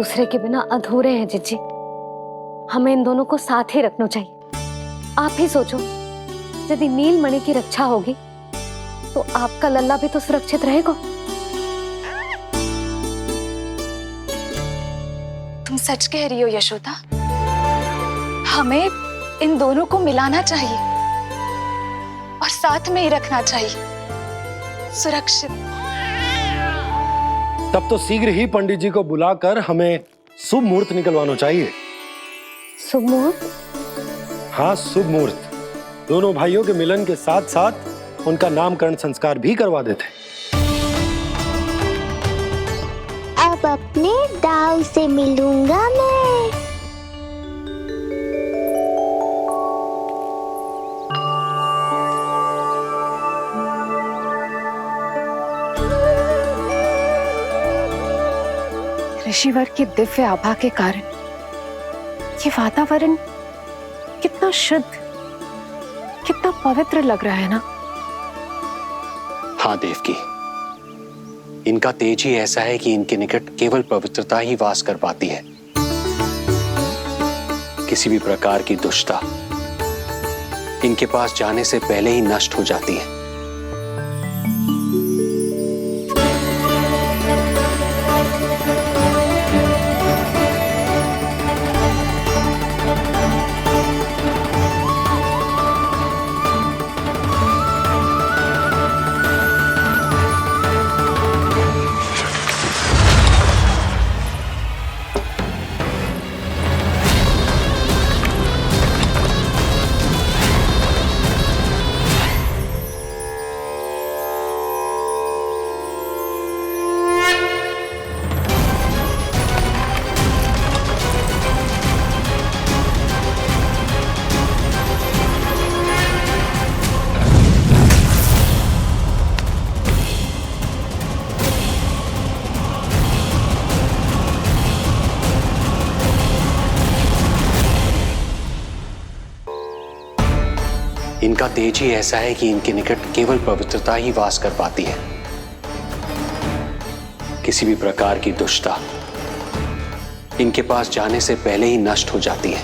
दूसरे के बिना अधूरे हैं जिज्जी। हमें इन दोनों को साथ ही रखना चाहिए। आप ही सोचो, यदि नीलमणि की रक्षा होगी तो आपका लल्ला भी तो सुरक्षित रहेगा। तुम सच कह रही हो यशोदा। हमें इन दोनों को मिलाना चाहिए और साथ में ही रखना चाहिए, सुरक्षित। तब तो शीघ्र ही पंडित जी को बुलाकर हमें शुभ मुहूर्त निकलवाना चाहिए। शुभ मुहूर्त? हाँ, शुभ मुहूर्त। दोनों भाइयों के मिलन के साथ साथ उनका नामकरण संस्कार भी करवा देते। अब अपने दाऊ से मिलूंगा मैं। ऋषिवर के दिव्य आभा के कारण ये वातावरण कितना शुद्ध, कितना पवित्र लग रहा है ना। हाँ देवकी, इनका तेज ही ऐसा है कि इनके निकट केवल पवित्रता ही वास कर पाती है। किसी भी प्रकार की दुष्टता इनके पास जाने से पहले ही नष्ट हो जाती है। इनका तेज ही ऐसा है कि इनके निकट केवल पवित्रता ही वास कर पाती है। किसी भी प्रकार की दुष्टता इनके पास जाने से पहले ही नष्ट हो जाती है।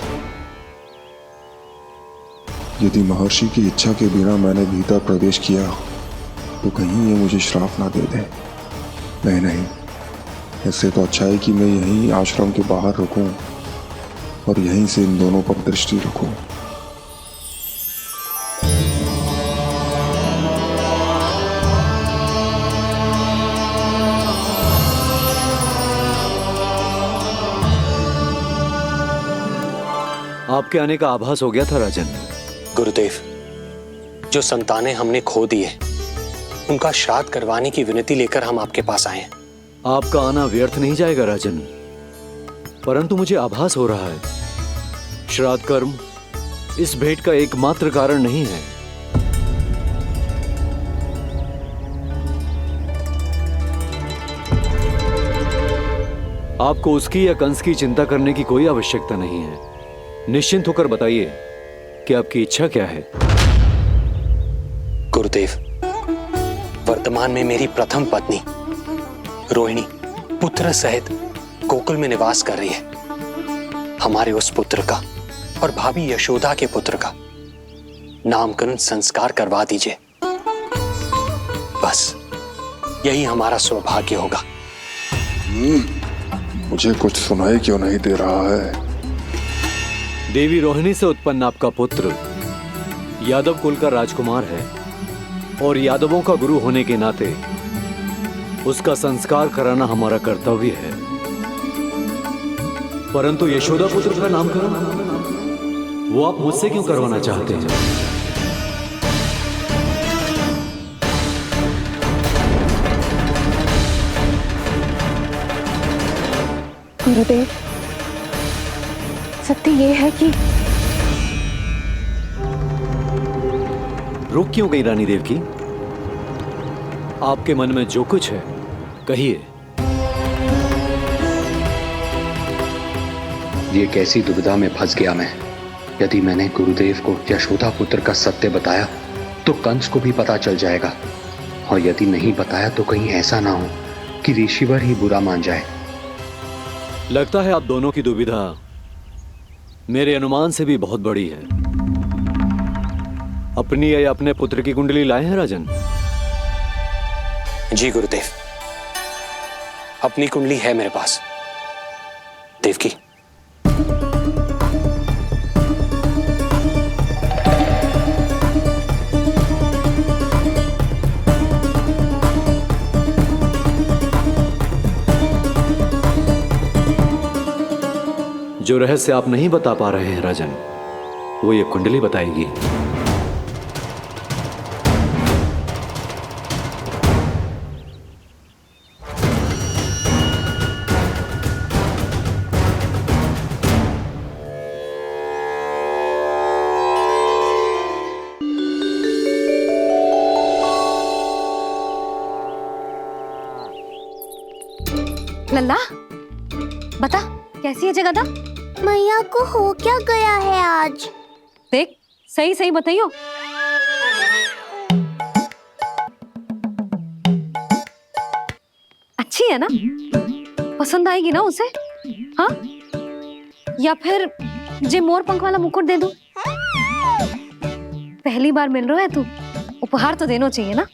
यदि महर्षि की इच्छा के बिना मैंने भीतर प्रवेश किया तो कहीं ये मुझे श्राप ना दे दे। नहीं नहीं, इससे तो अच्छा है कि मैं यहीं आश्रम के बाहर रुकूं और यहीं से इन दोनों पर दृष्टि रखूं। आपके आने का आभास हो गया था राजन। गुरुदेव, जो संतानें हमने खो दी है उनका श्राद्ध करवाने की विनती लेकर हम आपके पास आए हैं। आपका आना व्यर्थ नहीं जाएगा राजन, परंतु मुझे आभास हो रहा है श्राद्ध कर्म इस भेंट का एकमात्र कारण नहीं है। आपको उसकी या कंस की चिंता करने की कोई आवश्यकता नहीं है। निश्चिंत होकर बताइए कि आपकी इच्छा क्या है। गुरुदेव, वर्तमान में मेरी प्रथम पत्नी रोहिणी पुत्र सहित गोकुल में निवास कर रही है। हमारे उस पुत्र का और भाभी यशोदा के पुत्र का नामकरण संस्कार करवा दीजिए। बस यही हमारा सौभाग्य होगा। मुझे कुछ सुनाई क्यों नहीं दे रहा है? देवी रोहिणी से उत्पन्न आपका पुत्र यादव कुल का राजकुमार है और यादवों का गुरु होने के नाते उसका संस्कार कराना हमारा कर्तव्य है। परंतु यशोदा पुत्र का नामकरण वो आप मुझसे क्यों करवाना चाहते हैं? गुरुदेव, सत्य ये है कि रुक क्यों गई रानी देव की? आपके मन में जो कुछ है कहिए। ये कैसी दुविधा में फंस गया मैं। यदि मैंने गुरुदेव को यशोदा पुत्र का सत्य बताया तो कंस को भी पता चल जाएगा, और यदि नहीं बताया तो कहीं ऐसा ना हो कि ऋषिवर ही बुरा मान जाए। लगता है आप दोनों की दुविधा मेरे अनुमान से भी बहुत बड़ी है। अपनी या अपने पुत्र की कुंडली लाए हैं राजन? जी गुरुदेव, अपनी कुंडली है मेरे पास। देवकी, जो रहस्य आप नहीं बता पा रहे हैं राजन, वो ये कुंडली बताएगी। लल्ला, बता कैसी है जगदा? मैया को हो क्या गया है आज? देख, सही सही बताइयो। अच्छी है ना? पसंद आएगी ना उसे? हाँ? या फिर जे मोर पंख वाला मुकुट दे दूं? पहली बार मिल रहा है तू, उपहार तो देना चाहिए ना?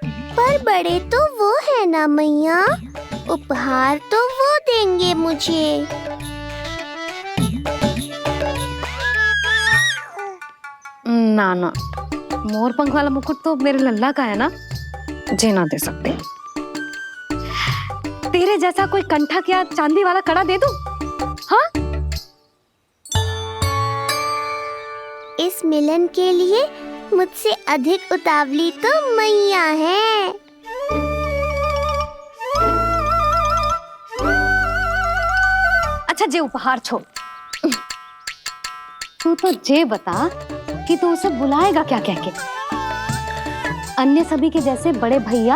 पर बड़े तो वो है ना मैया, उपहार तो वो देंगे मुझे। ना ना, मोर पंख वाला मुकुट तो मेरे लल्ला का है ना, जे ना दे सकते। तेरे जैसा कोई कंठक या चांदी वाला कड़ा दे दूं? हाँ? इस मिलन के लिए मुझसे अधिक उतावली तो मैया है। अच्छा, जे उपहार छोड़, तू तो जे बता कि तू उसे बुलाएगा क्या कह के? अन्य सभी के जैसे बड़े भैया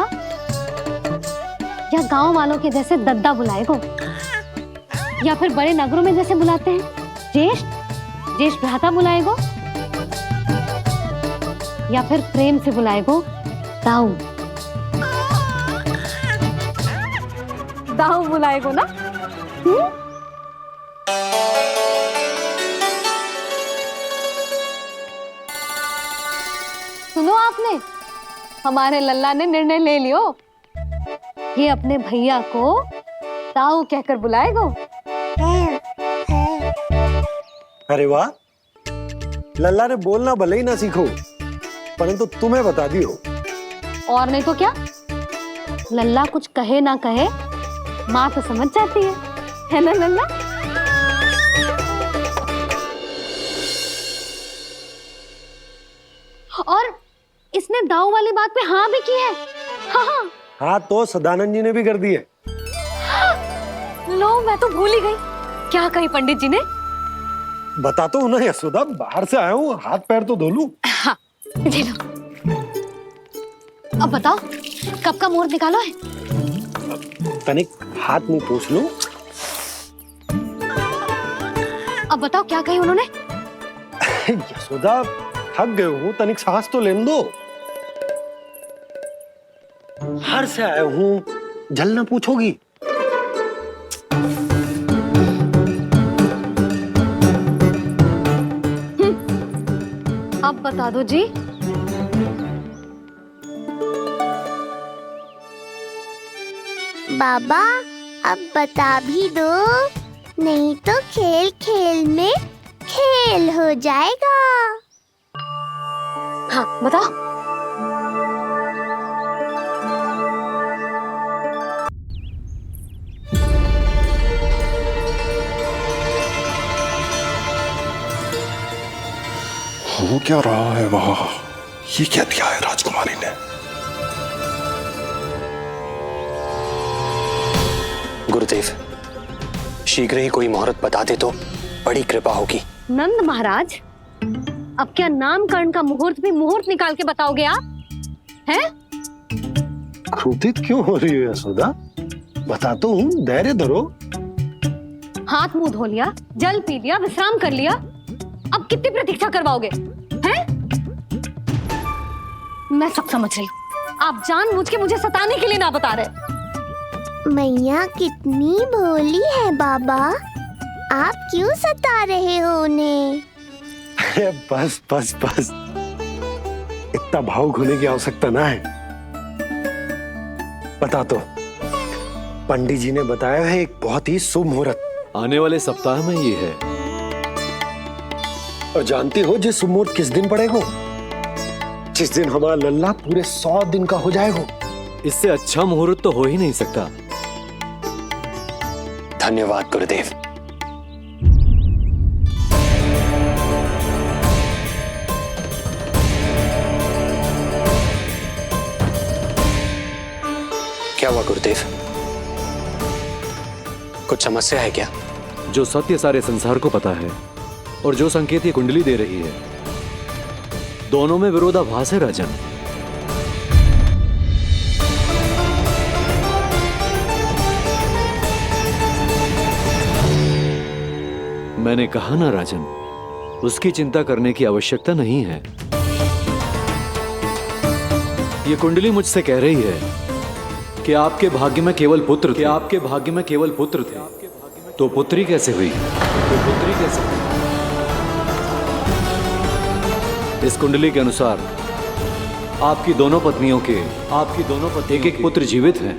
या गांव वालों के जैसे दद्दा बुलाएगो, या फिर बड़े नगरों में जैसे बुलाते हैं ज्येष्ठ भ्राता बुलाएगो, या फिर प्रेम से बुलाएगो दाऊ दाऊ बुलाएगो ना? सुनो आपने, हमारे लल्ला ने निर्णय ले लियो, ये अपने भैया को ताऊ कहकर बुलाएगो। अरे वाह, लल्ला ने बोलना भले ही ना सीखो, परंतु तुम्हें बता दियो। और नहीं तो क्या, लल्ला कुछ कहे ना कहे माँ तो समझ जाती है ना लल्ला? और इसने दाऊ वाली बात पे हाँ भी की है। हाँ, हाँ तो सदानंद जी ने भी कर दी है। लो, मैं तो भूल ही गई। क्या कही पंडित जी ने? बता तो हूं ना यशोदा, बाहर से आया हूँ, हाथ पैर तो धो लूं। हाँ, ये लो। अब बताओ, कब का मुहूर्त निकालो है? तनिक हाथ मुंह पूछ लूं। अब बताओ क्या कही उन्होंने? यशोदा, थक गए हूँ, तनिक सांस तो लेने दो। बाहर से आया हूँ, जल ना पूछोगी? अब बता दो जी। बाबा, अब बता भी दो, नहीं तो खेल खेल में खेल हो जाएगा। हाँ, बताओ। हो क्या रहा है वहां? ये क्या दिया है राजकुमारी ने? गुरुदेव, शीघ्र ही कोई मुहूर्त बता दे तो बड़ी कृपा होगी। नंद महाराज, अब क्या नामकरण का मुहूर्त भी मुहूर्त निकाल के बताओगे आप? हैं? क्रोधित क्यों हो रही हो यशोदा? बताता हूँ, धैर्य धरो। हाथ मुंह धो लिया, जल पी लिया, विश्राम कर लिया, अब कितनी प्रतीक्षा करवाओगे? हैं? मैं सब समझ रही हूँ, आप जानबूझ के मुझे सताने के लिए ना बता रहे। मैया कितनी भोली है बाबा, आप क्यों सता रहे हो उन्हें? अरे बस बस बस, इतना भावुक होने की आवश्यकता ना है। बता तो, पंडित जी ने बताया है एक बहुत ही शुभ मुहूर्त आने वाले सप्ताह में ये है। और जानती हो जिस शुभ मुहूर्त किस दिन पड़ेगा? जिस दिन हमारा लल्ला पूरे 100 दिन का हो जाएगा। इससे अच्छा मुहूर्त तो हो ही नहीं सकता। धन्यवाद गुरुदेव। क्या हुआ गुरुदेव? कुछ समस्या है क्या? जो सत्य सारे संसार को पता है और जो संकेत ये कुंडली दे रही है, दोनों में विरोधाभास है राजन। मैंने कहा ना राजन, उसकी चिंता करने की आवश्यकता नहीं है। ये कुंडली मुझसे कह रही है कि आपके भाग्य में केवल पुत्र थे। आपके भाग्य में केवल पुत्र थे, तो पुत्री कैसे हुई? इस कुंडली के अनुसार आपकी दोनों पत्नियों के एक एक पुत्र जीवित हैं।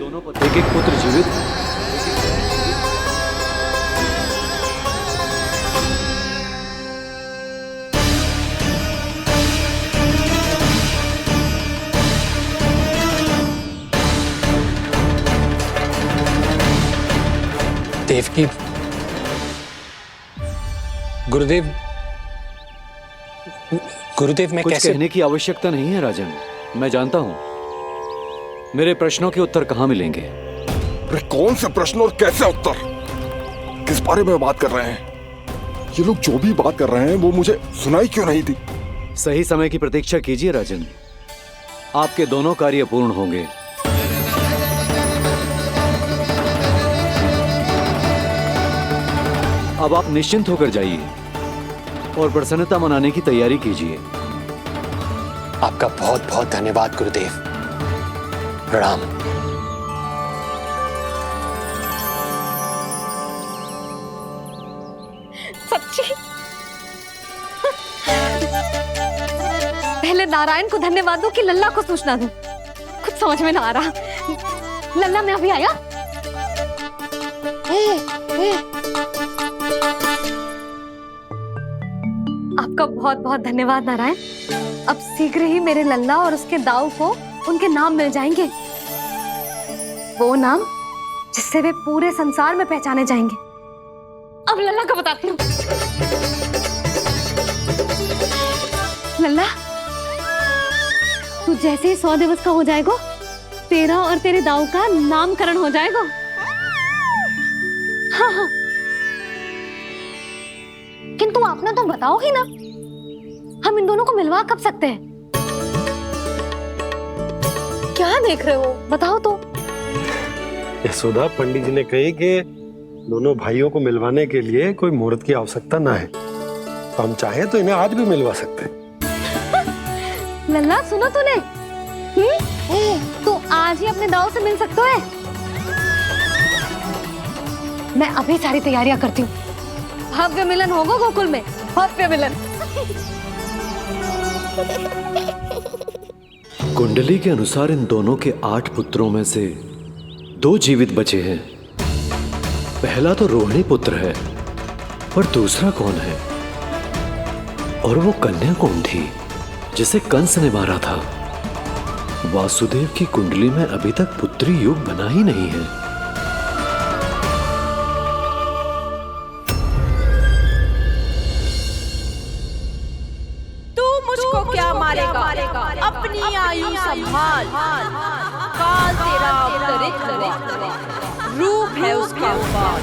देवकी, गुरुदेव मैं कुछ कैसे? कहने की आवश्यकता नहीं है राजन, मैं जानता हूं मेरे प्रश्नों के उत्तर कहां मिलेंगे। अरे कौन से प्रश्न और कैसे उत्तर? किस बारे में बात कर रहे हैं? ये लोग जो भी बात कर रहे हैं वो मुझे सुनाई क्यों नहीं दी? सही समय की प्रतीक्षा कीजिए राजन, आपके दोनों कार्य पूर्ण होंगे। अब आप निश्चिंत होकर जाइए और प्रसन्नता मनाने की तैयारी कीजिए। आपका बहुत बहुत धन्यवाद गुरुदेव। प्रणाम। सच्ची? पहले नारायण को धन्यवाद दूं कि लल्ला को सूचना दूं? कुछ समझ में ना आ रहा। लल्ला मैं अभी आया। आपका बहुत बहुत धन्यवाद नारायण। अब शीघ्र ही मेरे लल्ला और उसके दाऊ को उनके नाम मिल जाएंगे, वो नाम जिससे वे पूरे संसार में पहचाने जाएंगे। अब लल्ला को बताती हूँ। लल्ला, तू जैसे ही 100 दिवस का हो जाएगा, तेरा और तेरे दाऊ का नामकरण हो जाएगा। हाँ हाँ, किंतु आपने तो बताओ ही ना, हम इन दोनों को मिलवा कब सकते हैं? क्या देख रहे हो, बताओ तो। यशोदा, पंडित जी ने कही कि दोनों भाइयों को मिलवाने के लिए कोई मुहूर्त की आवश्यकता ना है, तो हम चाहे तो इन्हें आज भी मिलवा सकते हैं। लल्ला सुनो तूने, तू आज ही अपने दाऊ से मिल सकते है। मैं अभी सारी तैयारियां करती हूँ। भव्य मिलन होगा गोकुल में, भव्य मिलन। कुंडली के अनुसार इन दोनों के 8 पुत्रों में से 2 जीवित बचे हैं। पहला तो रोहिणी पुत्र है, पर दूसरा कौन है? और वो कन्या कौन थी जिसे कंस ने मारा था? वासुदेव की कुंडली में अभी तक पुत्री योग बना ही नहीं है। मुझको क्या मारेगा? अपनी आयु संभाल, काल तेरा अवतरित हुआ, रूप है उसका बाल।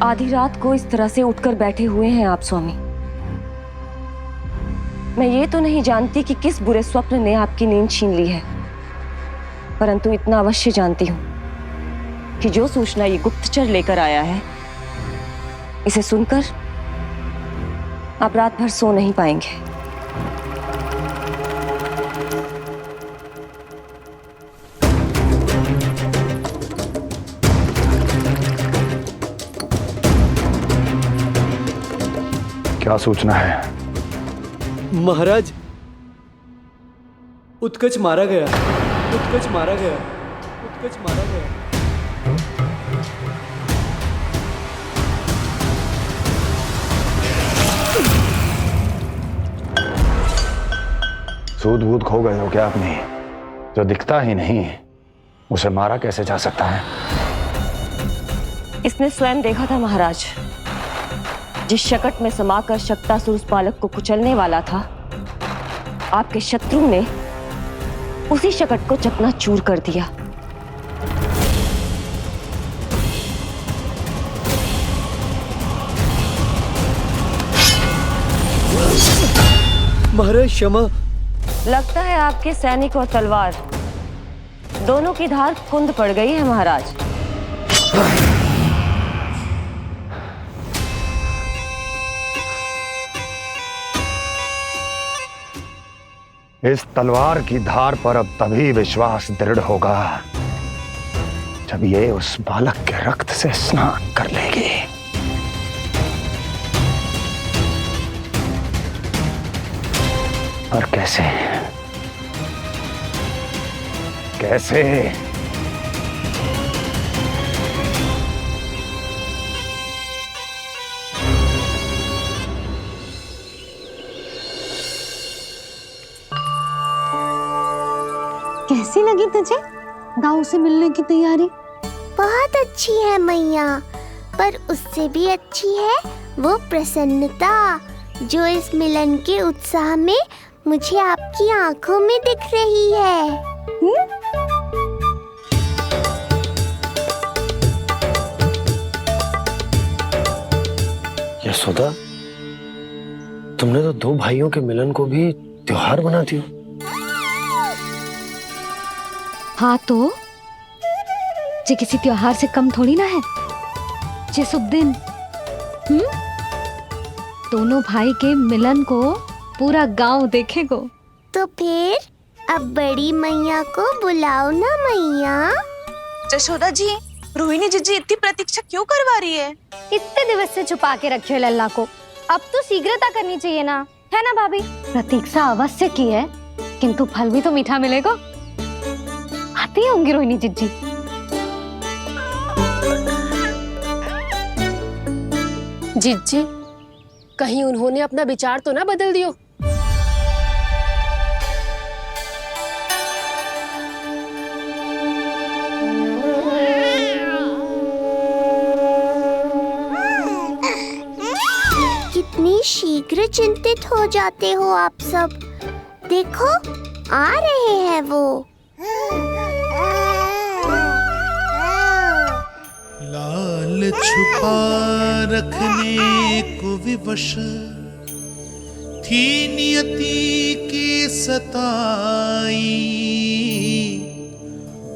आधी रात को इस तरह से उठकर बैठे हुए हैं आप स्वामी। मैं ये तो नहीं जानती कि किस बुरे स्वप्न ने आपकी नींद छीन ली है, परंतु इतना अवश्य जानती हूँ कि जो सूचना ये गुप्तचर लेकर आया है, इसे सुनकर आप रात भर सो नहीं पाएंगे। क्या सूचना है? महाराज, उत्कच मारा गया, उत्कच मारा गया, उत्कच मारा गया। सूद वूद खो गए हो क्या अपनी? जो दिखता ही नहीं उसे मारा कैसे जा सकता है? इसने स्वयं देखा था महाराज, जिस शकट में समाकर शक्तासुर उस बालक को कुचलने वाला था, आपके शत्रु ने उसी शकट को चकनाचूर कर दिया। महाराज क्षमा। लगता है आपके सैनिक और तलवार दोनों की धार कुंद पड़ गई है महाराज। इस तलवार की धार पर अब तभी विश्वास दृढ़ होगा जब ये उस बालक के रक्त से स्नान कर लेगी। और कैसे कैसे? कैसी लगी तुझे दाऊ से मिलने की तैयारी? बहुत अच्छी है मैया, पर उससे भी अच्छी है वो प्रसन्नता जो इस मिलन के उत्साह में मुझे आपकी आंखों में दिख रही है। यशोदा, तुमने तो दो भाइयों के मिलन को भी त्योहार बना दिया। हाँ तो जे किसी त्योहार से कम थोड़ी ना है। जे शुभ दिन दोनों भाई के मिलन को पूरा गांव देखेगो। तो फिर अब बड़ी मैया को बुलाओ ना मैया। यशोदा जी, रोहिणी जीजी इतनी प्रतीक्षा क्यों करवा रही है? इतने दिवस से छुपा के रखे हो लल्ला को, अब तो शीघ्रता करनी चाहिए ना, है ना भाभी? प्रतीक्षा अवश्य की है, किंतु फल भी तो मीठा मिलेगा। आती होंगी रोहिणी जीजी। जीजी, कहीं उन्होंने अपना विचार तो ना बदल दियो? कितनी शीघ्र चिंतित हो जाते हो आप सब। देखो आ रहे हैं वो। लाल छुपा रखने को विवश थी नियति की सताई,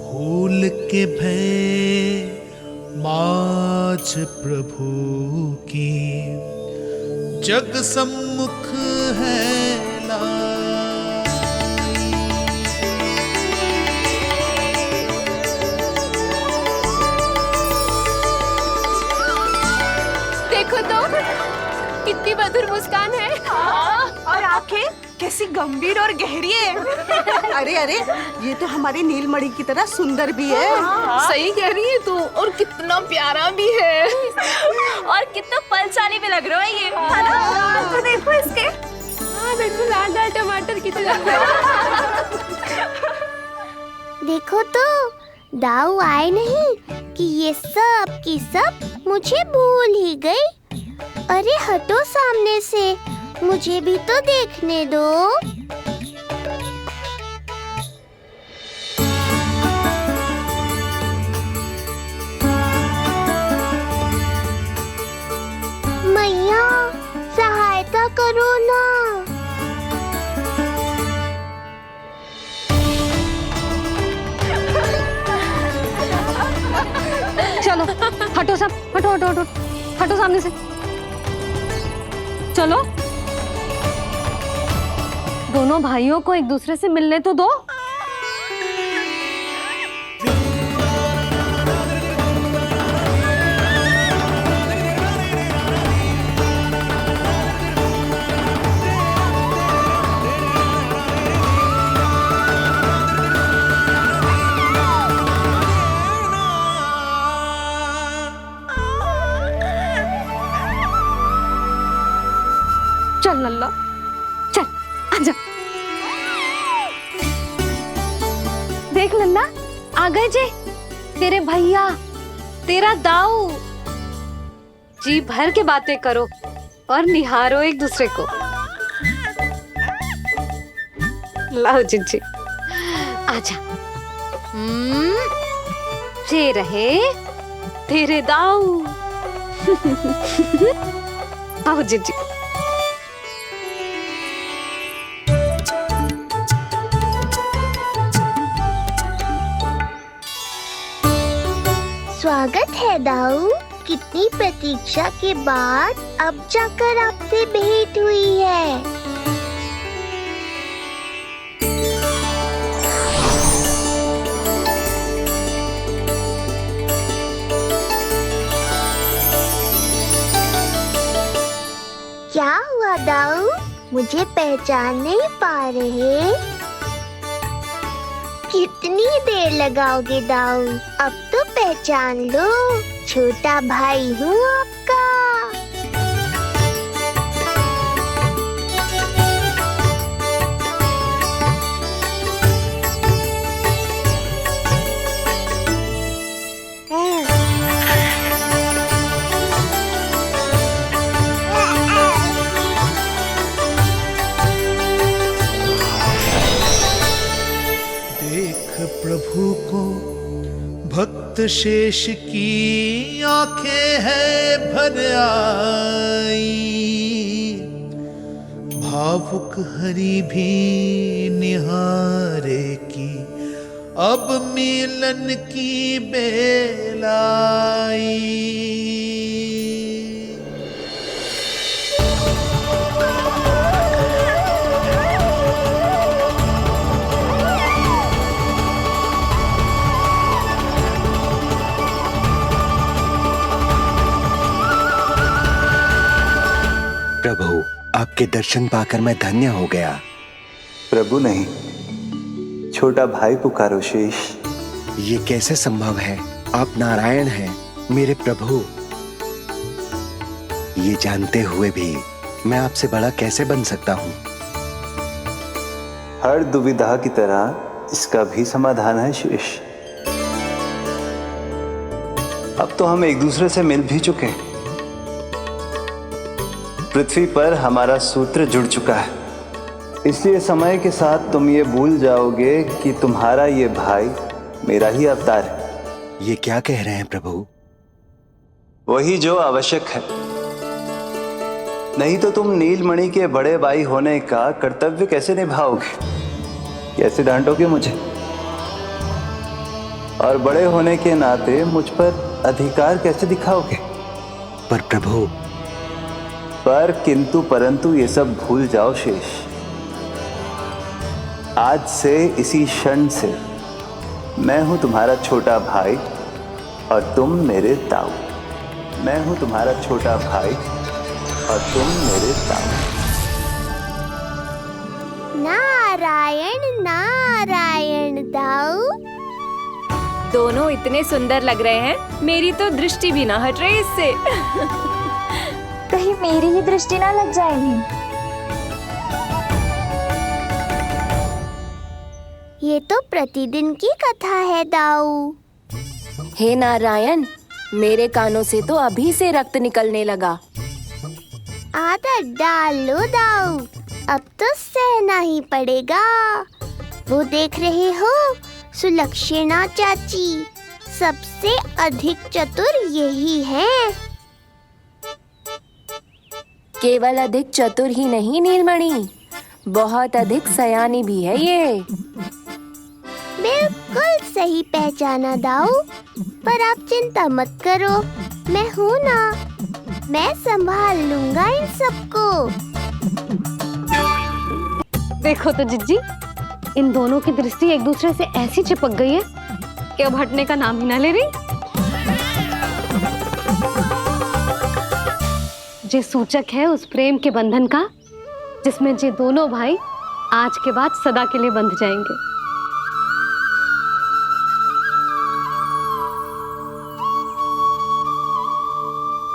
भूल के भय माज प्रभु की जग सम्मुख है देखो तो कितनी मधुर मुस्कान है। और आंखें कैसी गंभीर और गहरी है। अरे अरे, ये तो हमारी नीलमणि की तरह सुंदर भी है। सही कह रही है तू, और कितना प्यारा भी है, और कितना बलशाली भी लग रहा है ये, है ना? तो देखो इसके, हाँ देखो लाल लाल टमाटर की तरह। देखो तो दाऊ आए नहीं कि ये सब की सब मुझे भूल ही गई। अरे हटो सामने से, मुझे भी तो देखने दो। मैया सहायता करो ना। चलो हटो सब, हटो हटो हटो, हटो सामने से। चलो दोनों भाइयों को एक दूसरे से मिलने तो दो। चल लल्ला, चल आजा। देख लल्ला, आ गए जे तेरे भैया, तेरा दाऊ। जी भर के बातें करो और निहारो एक दूसरे को। लाओ जीजी, आजा। ये रहे तेरे दाऊ। आओ जीजी। स्वागत है दाऊ। कितनी प्रतीक्षा के बाद अब जाकर आपसे भेंट हुई है। क्या हुआ दाऊ, मुझे पहचान नहीं पा रहे? कितनी देर लगाओगे दाऊ? अब तो पहचान लो, छोटा भाई हूँ आपका। प्रभु को भक्त शेष की आंखें है भर आई, भावुक हरि भी निहारे की अब मिलन की बेल आई। प्रभु, आपके दर्शन पाकर मैं धन्य हो गया। प्रभु नहीं, छोटा भाई पुकारो शेष। ये कैसे संभव है? आप नारायण हैं, मेरे प्रभु। ये जानते हुए भी मैं आपसे बड़ा कैसे बन सकता हूँ? हर दुविधा की तरह इसका भी समाधान है शेष। अब तो हम एक दूसरे से मिल भी चुके हैं। पृथ्वी पर हमारा सूत्र जुड़ चुका है, इसलिए समय के साथ तुम ये भूल जाओगे कि तुम्हारा ये भाई मेरा ही अवतार है। ये क्या कह रहे हैं प्रभु? वही जो आवश्यक है, नहीं तो तुम नीलमणि के बड़े भाई होने का कर्तव्य कैसे निभाओगे? कैसे डांटोगे मुझे? और बड़े होने के नाते मुझ पर अधिकार कैसे दिखाओगे? पर प्रभु, पर किंतु परंतु ये सब भूल जाओ शेष। आज से, इसी क्षण से मैं हूं तुम्हारा छोटा भाई और तुम मेरे ताऊ। मैं हूं तुम्हारा छोटा भाई और तुम मेरे ताऊ। नारायण नारायण दाऊ। दोनों इतने सुंदर लग रहे हैं, मेरी तो दृष्टि भी ना हट रही इससे। कहीं मेरी ही दृष्टि ना लग जाए नहीं। ये तो प्रतिदिन की कथा है दाऊ। हे नारायण, मेरे कानों से तो अभी से रक्त निकलने लगा। आदत डाल लो दाऊ, अब तो सहना ही पड़ेगा। वो देख रहे हो, सुलक्षणा चाची सबसे अधिक चतुर यही है। केवल अधिक चतुर ही नहीं नीलमणि, बहुत अधिक सयानी भी है ये। बिल्कुल सही पहचाना दाऊ। पर आप चिंता मत करो, मैं हूँ ना, मैं संभाल लूंगा इन सबको। देखो तो जिज्जी, इन दोनों की दृष्टि एक दूसरे से ऐसी चिपक गई है कि अब हटने का नाम ही ना ले रही। ये सूचक है उस प्रेम के बंधन का जिसमें ये दोनों भाई आज के बाद सदा के लिए बंध जाएंगे।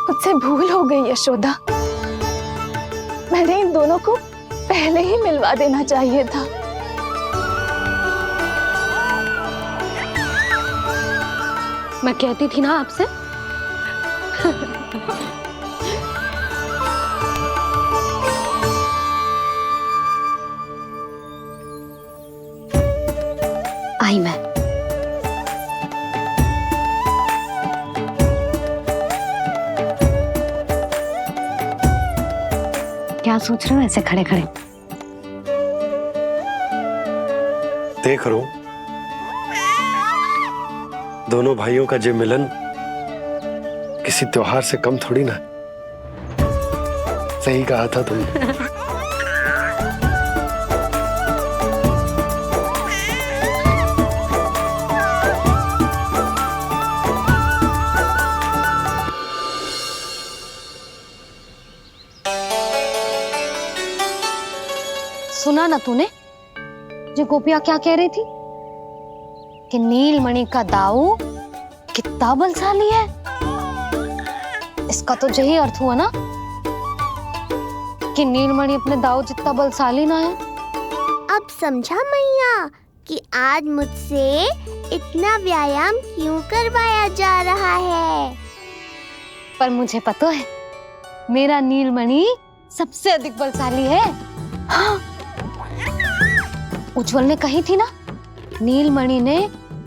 मुझसे भूल हो गई यशोदा, मैंने इन दोनों को पहले ही मिलवा देना चाहिए था। मैं कहती थी ना आपसे। आई मैं। क्या सोच रहे हो ऐसे खड़े खड़े? देख रहा हूं दोनों भाइयों का ये मिलन किसी त्योहार से कम थोड़ी ना। सही कहा था तुमने। सुना ना तूने जो गोपिया क्या कह रही थी कि नीलमणि का दाऊ कितना बलशाली है। इसका तो यही अर्थ हुआ ना कि नीलमणि अपने दाऊ जितना बलशाली ना है। अब समझा मैया कि आज मुझसे इतना व्यायाम क्यों करवाया जा रहा है। पर मुझे पता है मेरा नीलमणि सबसे अधिक बलशाली है। हाँ। उज्जवल ने कही थी ना, नीलमणि ने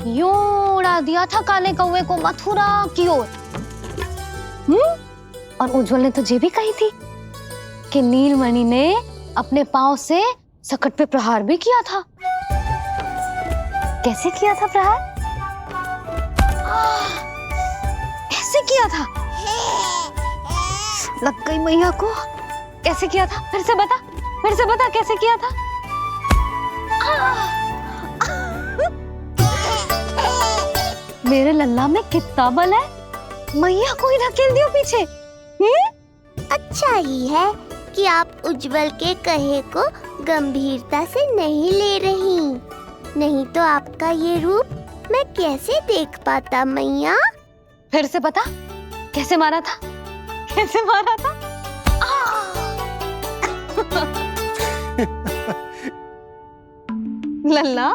यूं उड़ा दिया था काले कौवे को मथुरा की ओर। और उज्जवल ने तो ये भी कही थी कि नीलमणि ने अपने पांव से सकट पे प्रहार भी किया था। कैसे किया था प्रहार? ऐसे किया था। लग गई मैया को। कैसे किया था? फिर से बता कैसे किया था? मेरे लल्ला में कितना बल है। मैया को ही धकेल दियो पीछे। अच्छा ही है कि आप उज्जवल के कहे को गंभीरता से नहीं ले रही, नहीं तो आपका ये रूप मैं कैसे देख पाता मैया। फिर से बता कैसे मारा था? कैसे मारा था? लल्ला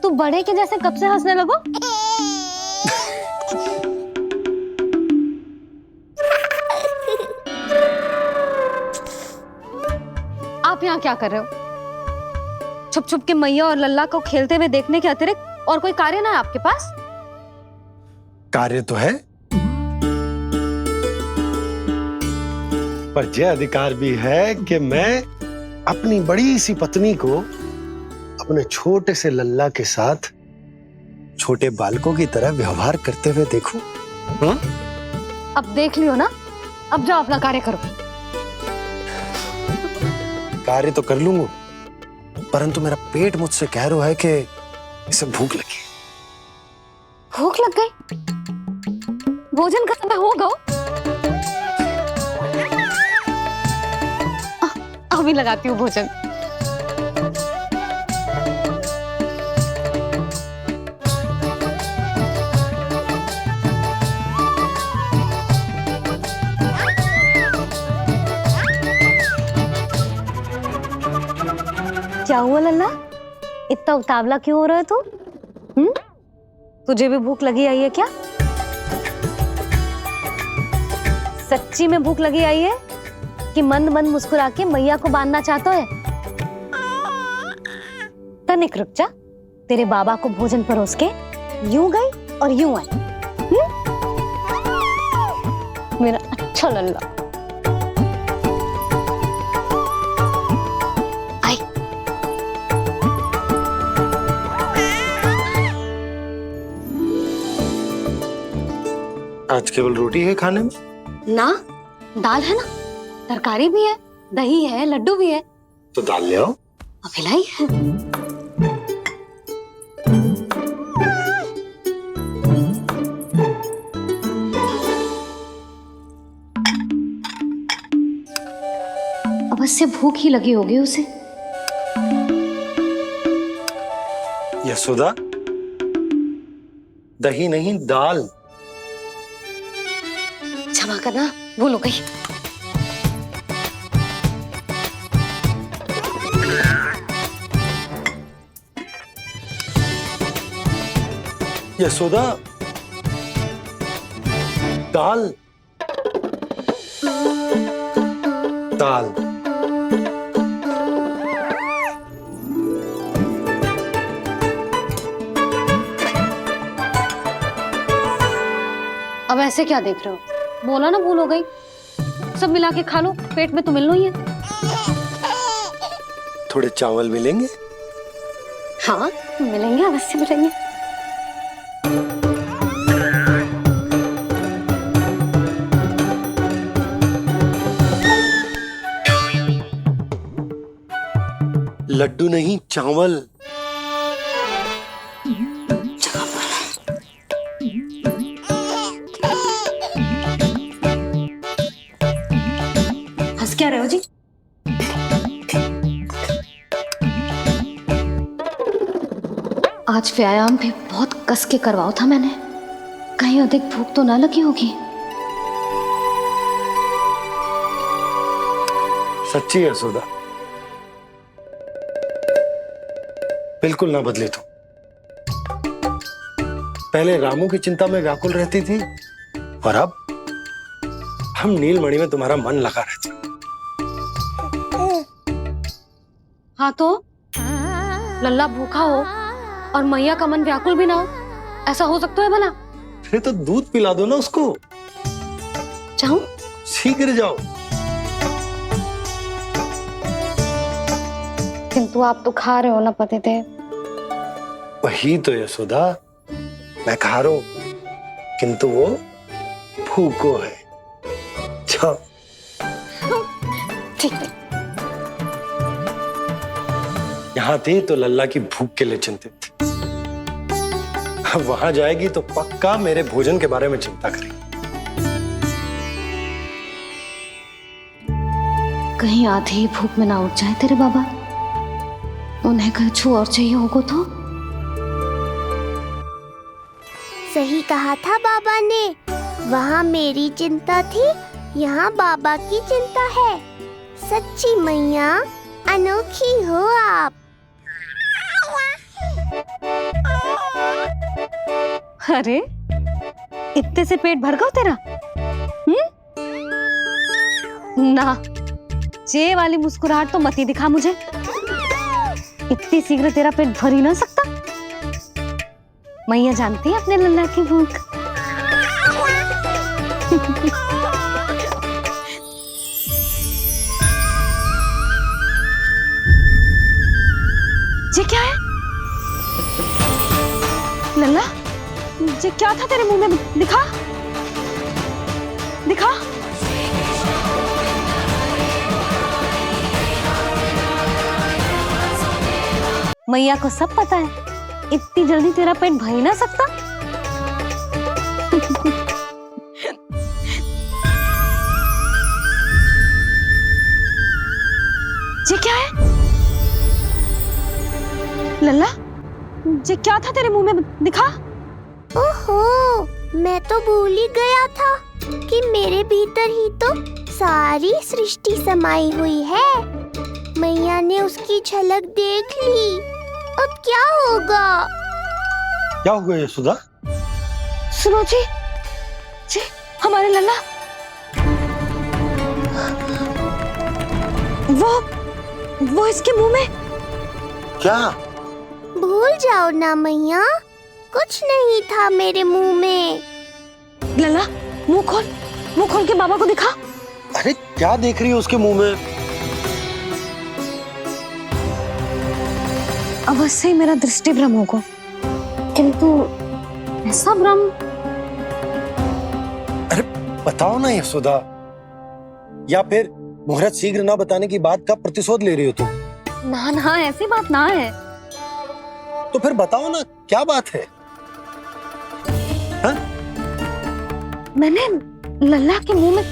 तू बड़े के जैसे कब से हंसने लगो? आप यहाँ क्या कर रहे हो? छुप छुप के मैया और लल्ला को खेलते हुए देखने के अतिरिक्त और कोई कार्य ना है आपके पास? कार्य तो है, पर यह अधिकार भी है कि मैं अपनी बड़ी सी पत्नी को अपने छोटे से लल्ला के साथ छोटे बालकों की तरह व्यवहार करते हुए देखूं। हाँ? अब देख लियो ना, अब जाओ अपना कार्य करो। कार्य तो कर लूंगा, परंतु मेरा पेट मुझसे कह रहा है कि इसे भूख लगी। भूख लग गई? भोजन का समय होगा। अभी लगाती हूँ भोजन। क्या हुआ लल्ला, इतना उतावला क्यों हो रहा है तू? तुझे भी भूख लगी आई है क्या? सच्ची में भूख लगी आई है कि मंद मंद मुस्कुरा के मैया को बांधना चाहता है? तनिक रुक जा, तेरे बाबा को भोजन परोस के यूं गई और यूं आई। मेरा अच्छा लल्ला। आज केवल रोटी है खाने में? ना, दाल है ना, तरकारी भी है, दही है, लड्डू भी है। तो दाल ले आओ। अभी लाई है। अवश्य भूख ही लगी होगी उसे। यशोदा, दही नहीं दाल। क्षमा करना, भूल हो गई। यशोदा, दाल दाल। अब ऐसे क्या देख रहे हो? बोला ना भूल हो गई। सब मिला के खा लो, पेट में तो मिलना ही है। थोड़े चावल मिलेंगे? हाँ मिलेंगे, अवश्य मिलेंगे। लड्डू नहीं, चावल। हंस क्या रहे हो जी? आज व्यायाम भी बहुत कस के करवाओ था मैंने, कहीं अधिक भूख तो ना लगी होगी। सच्ची यशोदा, बिल्कुल ना बदले तुम। पहले रामू की चिंता में व्याकुल रहती थी और अब हम नीलमणि में तुम्हारा मन लगा रहता। हाँ तो लल्ला भूखा हो और मैया का मन व्याकुल भी ना हो, ऐसा हो सकता है भला? फिर तो दूध पिला दो ना उसको। जाऊं? शीघ्र जाओ। किंतु आप तो खा रहे हो ना पतिदेव। वही तो यशोदा, मैं खा रहा हूं, किंतु वो भूखो है। जाओ। ठीक है। यहाँ थी तो लल्ला की भूख के लिए चिंतित थी, अब वहां जाएगी तो पक्का मेरे भोजन के बारे में चिंता करेगी। कहीं आधी ही भूख में ना उठ जाए तेरे बाबा, उन्हें कुछ और चाहिए होगा तो? सही कहा था बाबा ने, वहाँ मेरी चिंता थी, यहाँ बाबा की चिंता है। सच्ची मैया, अनोखी हो आप। अरे इतने से पेट भर गया तेरा? ना, ये वाली मुस्कुराहट तो मत ही दिखा मुझे। इतनी शीघ्र तेरा पेट भर ही ना सकता। मैया जानती है अपने लल्ला की भूख। ये क्या है? लल्ला, ये क्या था तेरे मुंह में? दिखा दिखा। मैया को सब पता है, इतनी जल्दी तेरा पेट भर ही ना सकता। ये क्या है? लल्ला, ये क्या था तेरे मुंह में? दिखा। ओहो, मैं तो भूल ही गया था कि मेरे भीतर ही तो सारी सृष्टि समाई हुई है। मैया ने उसकी झलक देख ली, अब क्या होगा? क्या होगा यशोदा? सुनो जी, हमारे लल्ला वो इसके मुंह में। क्या? भूल जाओ ना मैया, कुछ नहीं था मेरे मुंह में। लल्ला, मुंह खोल के बाबा को दिखा। अरे क्या देख रही है उसके मुंह में? अवश्य ही मेरा दृष्टि भ्रम होगा, किंतु ऐसा भ्रम बताओ ना यशोदा, या फिर मुहूर्त शीघ्र ना बताने की बात का प्रतिशोध ले रही हो तुम? ना ना, ऐसी बात ना है। तो फिर बताओ ना क्या बात है? हा? मैंने लल्ला के मुंह में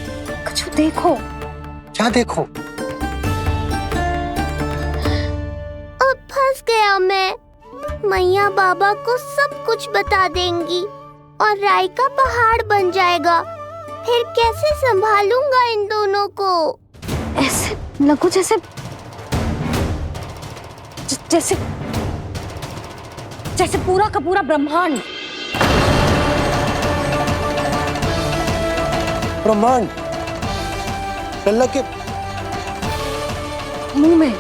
कुछ देखो। क्या देखो? अब फंस गया मैं। मैया बाबा को सब कुछ बता देंगी और राय का पहाड़ बन जाएगा। फिर कैसे संभालूंगा इन दोनों को? ऐसे लगो जैसे जैसे जैसे पूरा का पूरा ब्रह्मांड। ब्रह्मांड लल्ला के मुंह में?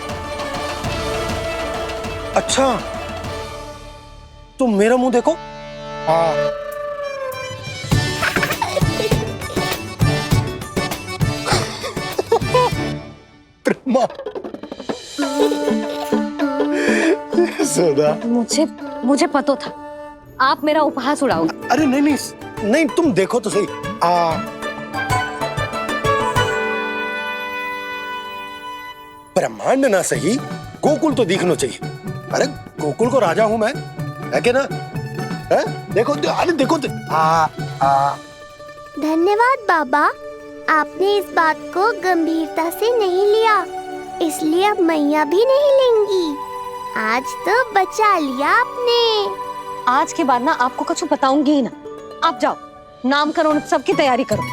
अच्छा, तुम मेरा मुंह देखो। हाँ, ब्रह्मा। यशोदा, मुझे पता था आप मेरा उपहास उड़ाओगे। अरे नहीं नहीं नहीं, तुम देखो तो सही। ब्रह्मांड ना सही, गोकुल तो दिखना चाहिए। अरे गोकुल को राजा हूं मैं, है कि ना? है? देखो, अरे देखो। धन्यवाद बाबा, आपने इस बात को गंभीरता से नहीं लिया, इसलिए अब मैया भी नहीं लेंगी। आज तो बचा लिया आपने। आज के बाद ना आपको कुछ बताऊंगी ही ना। आप जाओ, नामकरण उत्सव की तैयारी करो।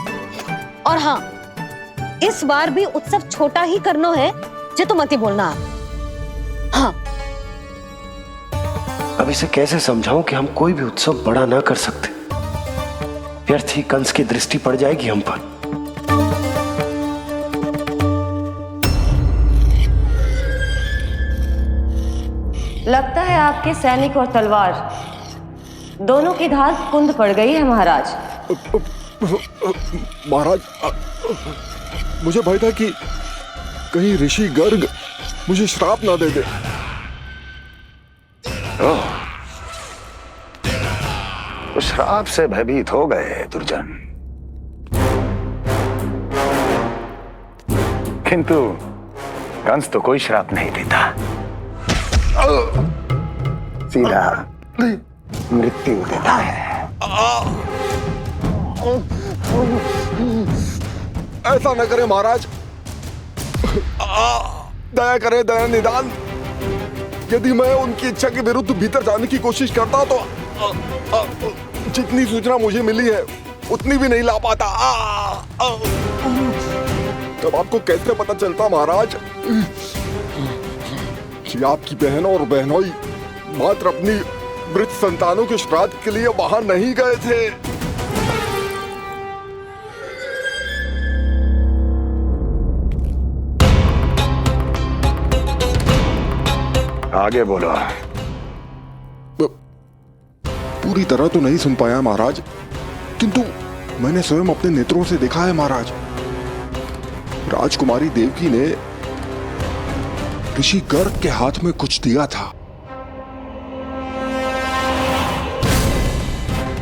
और हाँ, इस बार भी उत्सव छोटा ही करना है, जो तो मत ही बोलना आप। हाँ। अब इसे कैसे समझाऊं कि हम कोई भी उत्सव बड़ा ना कर सकते? व्यर्थ ही कंस की दृष्टि पड़ जाएगी हम पर। लगता है आपके सैनिक और तलवार दोनों की धार कुंद पड़ गई है महाराज। महाराज, मुझे भय था कि कहीं ऋषि गर्ग मुझे श्राप ना दे दे। तो श्राप से भयभीत हो गए दुर्जन, किंतु कंस तो कोई श्राप नहीं देता, सीधा मृत्यु देता है। ऐसा न करे महाराज, दया करे, दया निदान। यदि मैं उनकी इच्छा के विरुद्ध भीतर जाने की कोशिश करता तो जितनी सूचना मुझे मिली है उतनी भी नहीं ला पाता। तब आपको कैसे पता चलता महाराज कि आपकी बहन और बहनोई मात्र अपनी मृत संतानों के श्राद्ध के लिए वहां नहीं गए थे? आगे बोलो। पूरी तरह तो नहीं सुन पाया महाराज, किंतु मैंने स्वयं अपने नेत्रों से देखा है महाराज। राजकुमारी देवकी ने ऋषि गर्ग के हाथ में कुछ दिया था।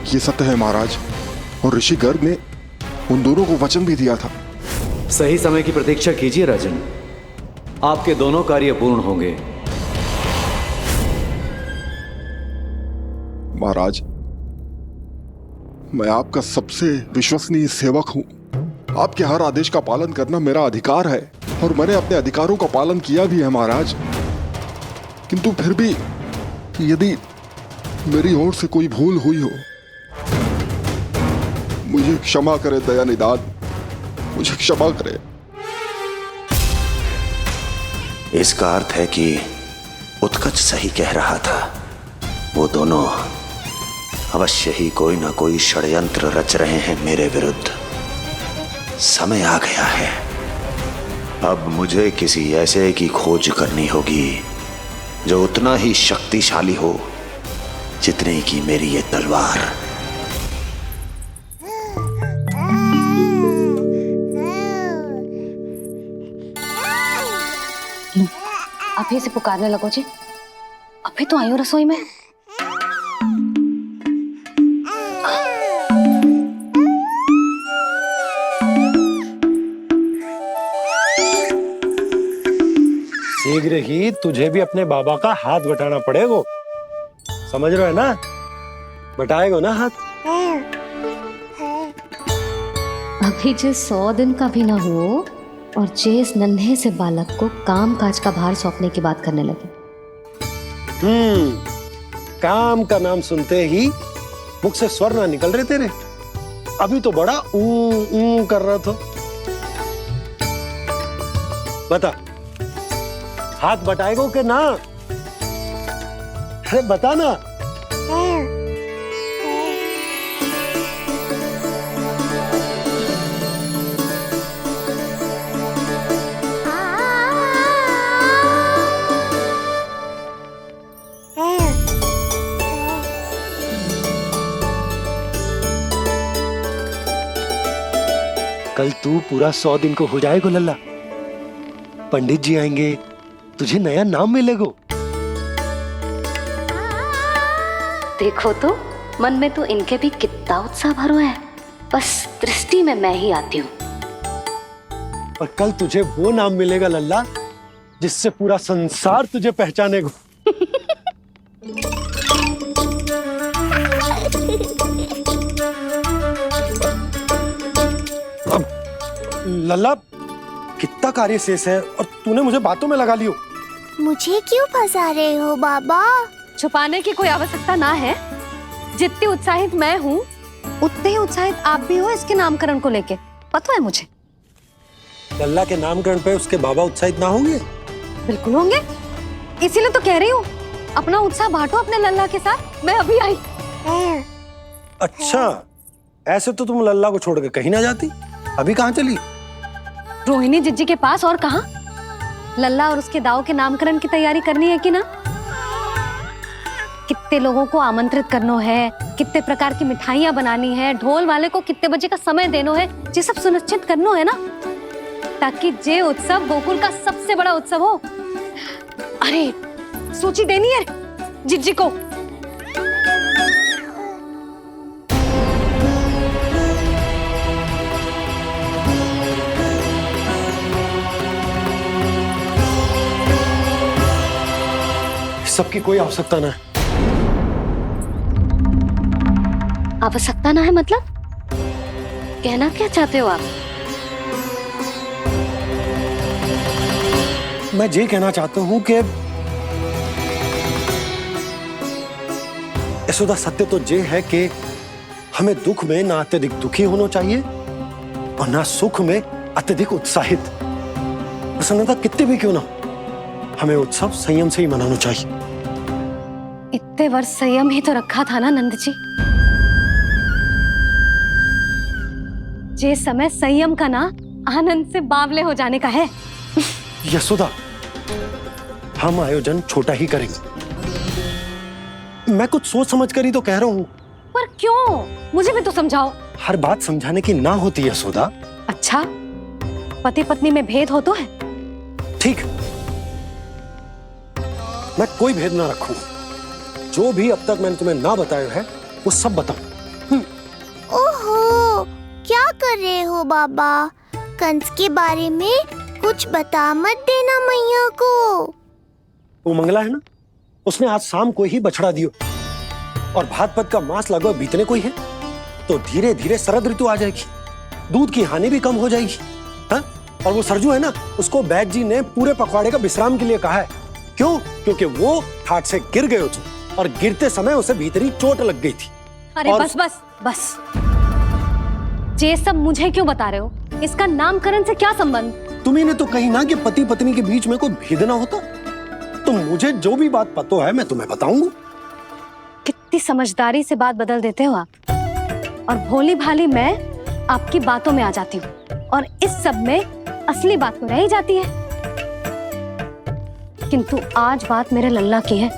ये सत्य है महाराज, और ऋषि गर्ग ने उन दोनों को वचन भी दिया था। सही समय की प्रतीक्षा कीजिए राजन, आपके दोनों कार्य पूर्ण होंगे। महाराज, मैं आपका सबसे विश्वसनीय सेवक हूं। आपके हर आदेश का पालन करना मेरा अधिकार है, और मैंने अपने अधिकारों का पालन किया भी है महाराज। किंतु फिर भी यदि मेरी ओर से कोई भूल हुई हो, मुझे क्षमा करे दया निदान, मुझे क्षमा करे। इसका अर्थ है कि उत्कच सही कह रहा था। वो दोनों अवश्य ही कोई ना कोई षड्यंत्र रच रहे हैं मेरे विरुद्ध। समय आ गया है, अब मुझे किसी ऐसे की खोज करनी होगी जो उतना ही शक्तिशाली हो जितने की मेरी ये तलवार। अभी से पुकारने लगो जी, अभी तो आई हूँ रसोई में। शीघ्र ही तुझे भी अपने बाबा का हाथ बटाना पड़ेगा। समझ रहे हो ना? बटाएगा ना हाथ? अभी जे 100 दिन का भी ना हो और जे इस नन्हे से बालक को काम काज का भार सौंपने की बात करने लगे। काम का नाम सुनते ही मुख से स्वर ना निकल रहे तेरे। अभी तो बड़ा ऊ कर रहा था। बता, हाथ बटाएगो के ना? अरे बता ना। कल तू पूरा 100 दिन को हो जाएगा लल्ला। पंडित जी आएंगे, तुझे नया नाम मिलेगा। देखो तो मन में तो इनके भी कितना उत्साह भरो है, बस दृष्टि में मैं ही आती हूँ। और कल तुझे वो नाम मिलेगा लल्ला जिससे पूरा संसार तुझे पहचानेगा। लल्ला, कितना कार्य शेष है और तूने मुझे बातों में लगा लियो। मुझे क्यों फंसा रहे हो बाबा? छुपाने की कोई आवश्यकता ना है। जितनी उत्साहित मैं हूँ उतने ही उत्साहित आप भी हो इसके नामकरण को लेके, पता है मुझे। लल्ला के नामकरण पे उसके बाबा उत्साहित ना होंगे? बिल्कुल होंगे, इसीलिए तो कह रही हूँ अपना उत्साह बांटो अपने लल्ला के साथ। मैं अभी आई। अच्छा, ऐसे तो तुम लल्ला को छोड़ के कहीं ना जाती। अभी कहाँ चली? रोहिणी जिज्जी के पास, और कहाँ। लल्ला और उसके दाऊ के नामकरण की तैयारी करनी है कि ना? कितने लोगों को आमंत्रित करना है, कितने प्रकार की मिठाइयां बनानी है, ढोल वाले को कितने बजे का समय देना है, ये सब सुनिश्चित करना है ना, ताकि जे उत्सव गोकुल का सबसे बड़ा उत्सव हो। अरे सूची देनी है जिज्जी को। सबकी कोई आवश्यकता ना है। आवश्यकता ना है मतलब? कहना क्या चाहते हो आप? मैं ये कहना चाहता हूं कि यशोदा, सत्य तो ये है कि हमें दुख में ना अत्यधिक दुखी होना चाहिए और ना सुख में अत्यधिक उत्साहित। प्रसन्नता कितने भी क्यों ना, हमें उत्सव संयम से ही मनाना चाहिए। इतने वर्ष संयम ही तो रखा था ना नंद जी। ये समय संयम का ना आनंद से बावले हो जाने का है। यशोदा, हम आयोजन छोटा ही करेंगे। मैं कुछ सोच समझ कर ही तो कह रहा हूँ। पर क्यों? मुझे भी तो समझाओ। हर बात समझाने की ना होती यशोदा। अच्छा, पति पत्नी में भेद हो तो है? ठीक, मैं कोई भेद ना रखूं। जो भी अब तक मैंने तुम्हें ना बताया है वो सब बताऊं। ओहो, क्या कर रहे हो बाबा? कंस के बारे में कुछ बता मत देना मैया को। वो मंगला है ना, उसने आज शाम को ही बछड़ा दियो और भाद्रपद का मास लगभग बीतने को ही है, तो धीरे धीरे शरद ऋतु आ जाएगी, दूध की हानि भी कम हो जाएगी। हाँ? और वो सरजू है ना, उसको बैद जी ने पूरे पखवाड़े का विश्राम के लिए कहा है। क्यों? क्योंकि वो ठाट से गिर गए थे और गिरते समय उसे भीतरी चोट लग गई थी। अरे बस बस बस, ये सब मुझे क्यों बता रहे हो? इसका नामकरण से क्या संबंध? तुम्ही ने तो कही ना कि पति पत्नी के बीच में कोई भेद ना होता, तो मुझे जो भी बात पता है मैं तुम्हें बताऊंगा। कितनी समझदारी से बात बदल देते हो आप, और भोली भाली मैं आपकी बातों में आ जाती हूँ और इस सब में असली बात तो रह ही जाती है। किंतु आज बात मेरे लल्ला की है।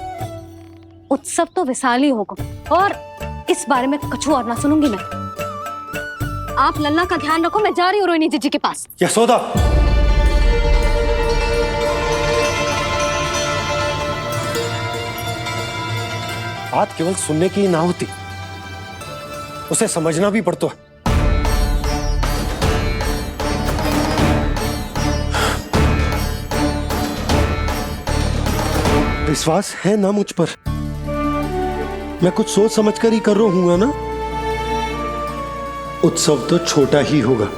उत्सव तो विशाल ही होगा और इस बारे में कछु और ना सुनूंगी मैं। आप लल्ला का ध्यान रखो, मैं जा रही हूँ रोहिणी जीजी के पास। यशोदा, बात केवल सुनने की ना होती, उसे समझना भी पड़ता है। विश्वास है ना मुझ पर? मैं कुछ सोच समझ कर ही कर रहा हूँ ना। उत्सव तो छोटा ही होगा।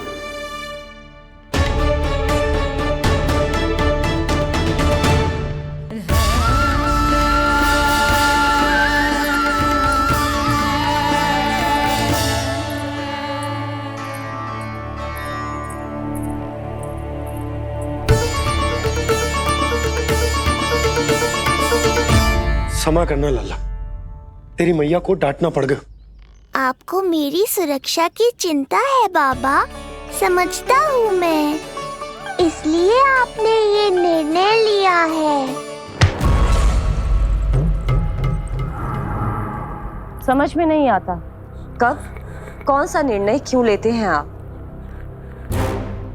क्षमा करना लल्ला, तेरी मैया को डांटना पड़ गया। आपको मेरी सुरक्षा की चिंता है बाबा, समझता हूँ मैं, इसलिए आपने ये निर्णय लिया है। समझ में नहीं आता, कब, कौन सा निर्णय क्यों लेते हैं आप?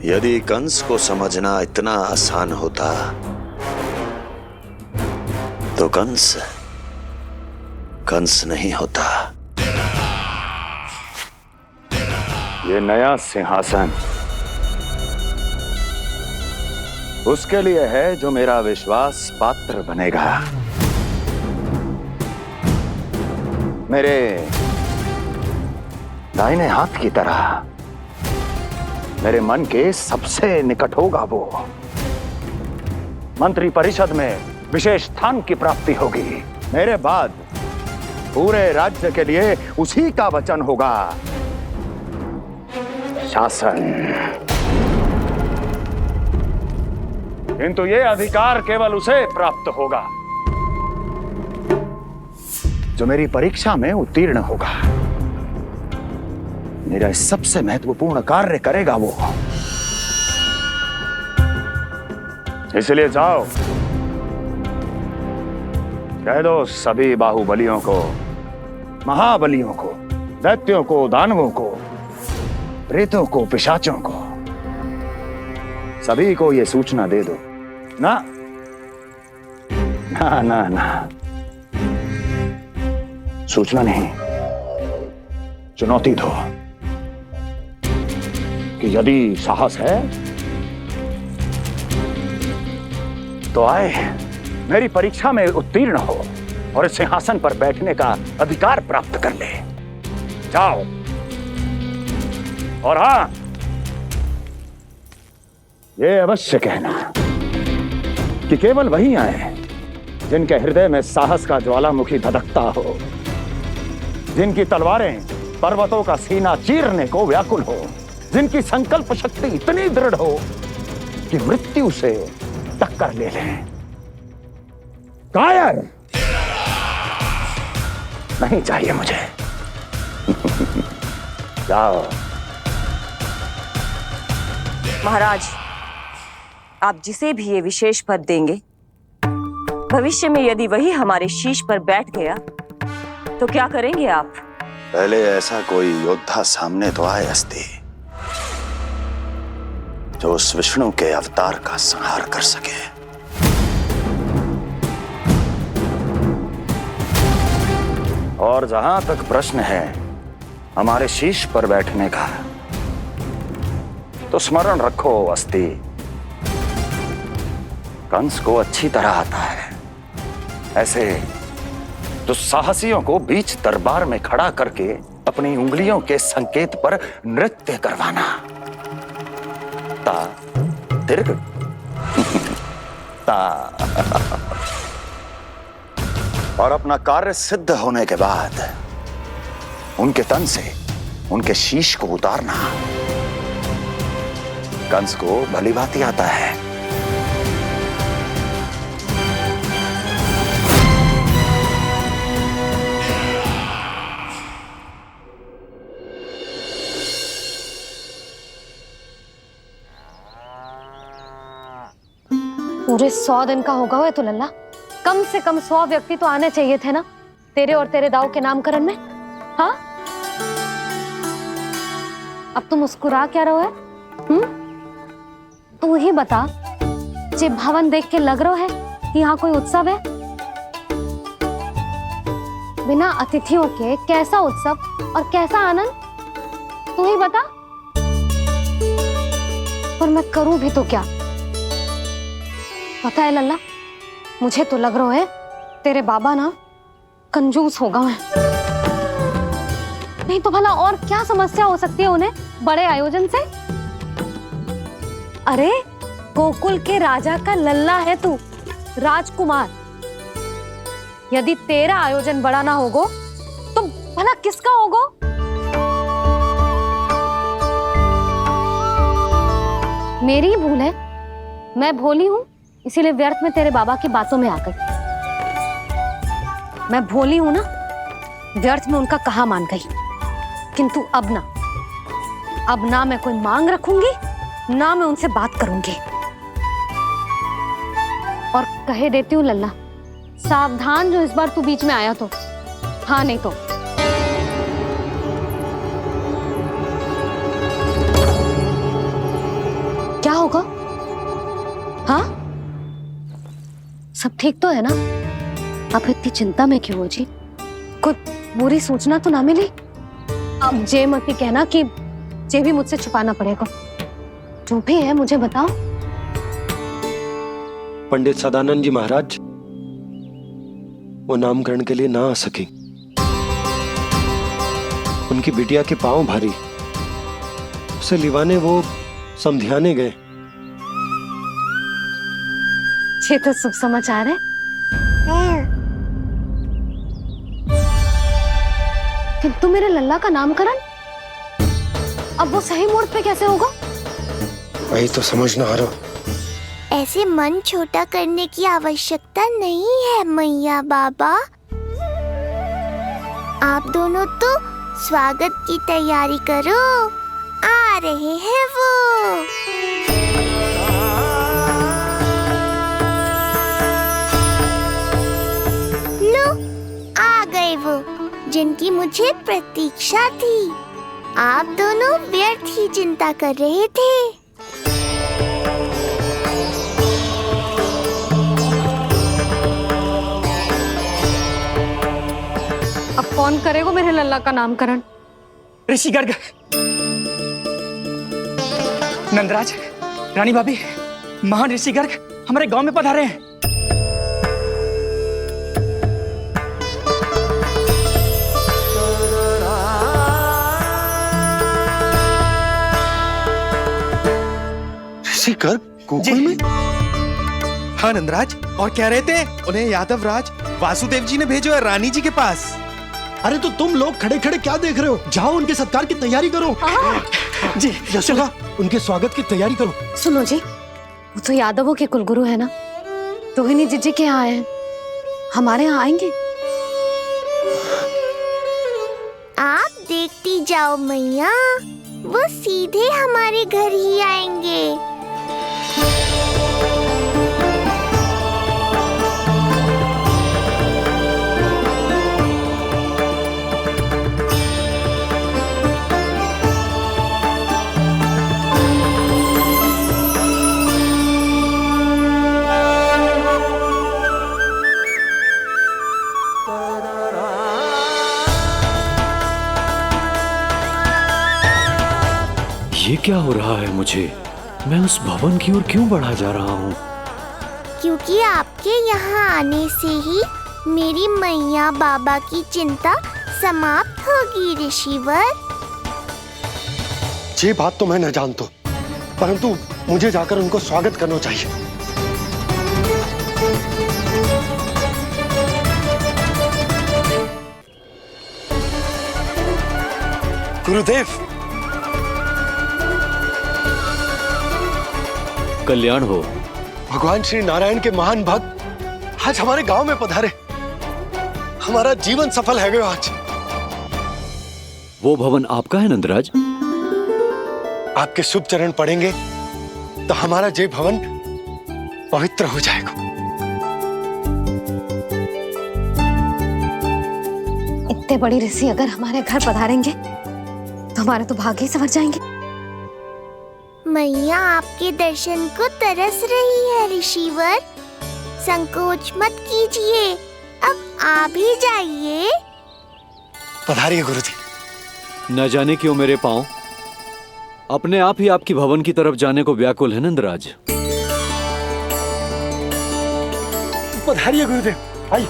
यदि कंस को समझना इतना आसान होता तो कंस नहीं होता। ये नया सिंहासन उसके लिए है जो मेरा विश्वास पात्र बनेगा। मेरे दाहिने हाथ की तरह मेरे मन के सबसे निकट होगा वो। मंत्री परिषद में विशेष स्थान की प्राप्ति होगी। मेरे बाद पूरे राज्य के लिए उसी का वचन होगा। शासन। किंतु ये अधिकार केवल उसे प्राप्त होगा जो मेरी परीक्षा में उत्तीर्ण होगा। मेरा सबसे महत्वपूर्ण कार्य करेगा वो। इसलिए जाओ, कह दो सभी बाहुबलियों को, महाबलियों को, दैत्यों को, दानवों को, प्रेतों को, पिशाचों को, सभी को ये सूचना दे दो ना ना ना ना, सूचना नहीं, चुनौती दो कि यदि साहस है तो आए, मेरी परीक्षा में उत्तीर्ण हो और इस सिंहासन पर बैठने का अधिकार प्राप्त कर ले। जाओ। और हां, ये अवश्य कहना कि केवल वही आए जिनके हृदय में साहस का ज्वालामुखी धधकता हो, जिनकी तलवारें पर्वतों का सीना चीरने को व्याकुल हो, जिनकी संकल्प शक्ति इतनी दृढ़ हो कि मृत्यु से टक्कर ले लें। कायर नहीं चाहिए मुझे। जाओ। महाराज, आप जिसे भी ये विशेष पद देंगे, भविष्य में यदि वही हमारे शीश पर बैठ गया तो क्या करेंगे आप? पहले ऐसा कोई योद्धा सामने तो आए अस्ति जो उस विष्णु के अवतार का संहार कर सके। और जहां तक प्रश्न है हमारे शीश पर बैठने का, तो स्मरण रखो अस्ति, कंस को अच्छी तरह आता है ऐसे दुस्साहसियों को बीच दरबार में खड़ा करके अपनी उंगलियों के संकेत पर नृत्य करवाना। ता दीर्घ ता। और अपना कार्य सिद्ध होने के बाद उनके तन से उनके शीश को उतारना कंस को भलीभांति आता है। पूरे 100 दिन का होगा हुआ तो लल्ला, कम से कम 100 व्यक्ति तो आने चाहिए थे ना तेरे और तेरे दाऊ के नामकरण में। हाँ, अब तुम मुस्कुरा क्या रहो है? तू ही बता, जे भवन देख के लग रहा है कि यहाँ कोई उत्सव है? बिना अतिथियों के कैसा उत्सव और कैसा आनंद, तू ही बता। और मैं करूं भी तो क्या? पता है लल्ला, मुझे तो लग रहा है तेरे बाबा ना कंजूस होगा मैं। नहीं तो भला और क्या समस्या हो सकती है उन्हें बड़े आयोजन से? अरे गोकुल के राजा का लल्ला है तू, राजकुमार। यदि तेरा आयोजन बड़ा ना होगो तो भला किसका होगो? मेरी ही भूल है, मैं भोली हूं, इसीलिए व्यर्थ में तेरे बाबा की बातों में आ गई। मैं भोली हूं ना, व्यर्थ में उनका कहा मान गई। किंतु अब ना मैं कोई मांग रखूंगी, ना मैं उनसे बात करूंगी। और कहे देती हूँ लल्ला, सावधान जो इस बार तू बीच में आया तो। हाँ नहीं तो क्या होगा? हाँ, सब ठीक तो है ना? आप इतनी चिंता में क्यों हो जी? कोई बुरी सूचना तो ना मिली? अब जे मत ही कहना कि जे भी मुझसे छुपाना पड़ेगा। जो भी है मुझे बताओ। पंडित सदानंद जी महाराज वो नामकरण के लिए ना आ सके। उनकी बिटिया के पांव भारी, उसे लिवाने वो समझाने गए। ये तो शुभ समाचार है। किंतु मेरे लल्ला का नामकरण अब वो सही मुहूर्त पे कैसे होगा? वही तो समझ ना आ रहा। ऐसे मन छोटा करने की आवश्यकता नहीं है मैया बाबा। आप दोनों तो स्वागत की तैयारी करो, आ रहे हैं वो। लो, आ गए वो जिनकी मुझे प्रतीक्षा थी। आप दोनों व्यर्थ ही चिंता कर रहे थे। अब कौन करेगा मेरे लल्ला का नामकरण? ऋषि गर्ग, नंदराज, रानी भाभी, महान ऋषि गर्ग हमारे गांव में पधारे हैं। ऋषि गर्ग गोकुल में? हाँ नंदराज, और क्या रहते हैं? उन्हें यादव राज वासुदेव जी ने भेजो है रानी जी के पास। अरे तो तुम लोग खड़े खड़े क्या देख रहे हो? जाओ उनके सत्कार की तैयारी करो। जी यशोदा, उनके स्वागत की तैयारी करो। सुनो जी, वो तो यादवों के कुलगुरु है ना, रोहिणी जीजी के यहाँ आए हैं, हमारे यहाँ आएंगे। आप देखती जाओ मैया, वो सीधे हमारे घर ही आएंगे। ये क्या हो रहा है मुझे? मैं उस भवन की ओर क्यों बढ़ा जा रहा हूँ? क्योंकि आपके यहाँ आने से ही मेरी मैया बाबा की चिंता समाप्त होगी ऋषिवर। ये बात तो मैं न जानता, परंतु मुझे जाकर उनको स्वागत करना चाहिए। गुरुदेव, कल्याण हो। भगवान श्री नारायण के महान भक्त आज हमारे गांव में पधारे। हमारा जीवन सफल है गया आज। वो भवन आपका है नंदराज? आपके शुभ चरण पड़ेंगे तो हमारा जय भवन पवित्र हो जाएगा। इतने बड़ी ऋषि अगर हमारे घर पधारेंगे तो हमारे तो भाग्य ही संवर जाएंगे। मैया आपके दर्शन को तरस रही है ऋषिवर, संकोच मत कीजिए, अब आ भी जाइए। पधारिए गुरुजी। न जाने क्यों मेरे पांव अपने आप ही आपकी भवन की तरफ जाने को व्याकुल है नंदराज। पधारिए गुरुदेव, आइए।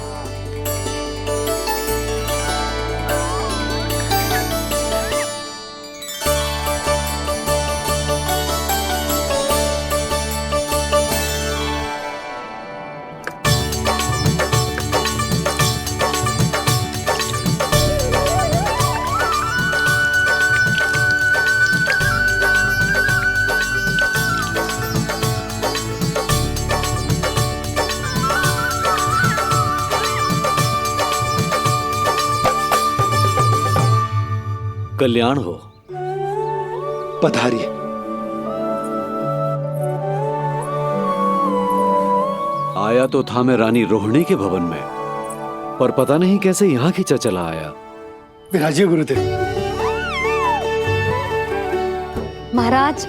कल्याण हो। पधारिए। आया तो था मैं रानी रोहिणी के भवन में, पर पता नहीं कैसे यहाँ खींचा चला आया। विराजिए गुरुदेव। महाराज,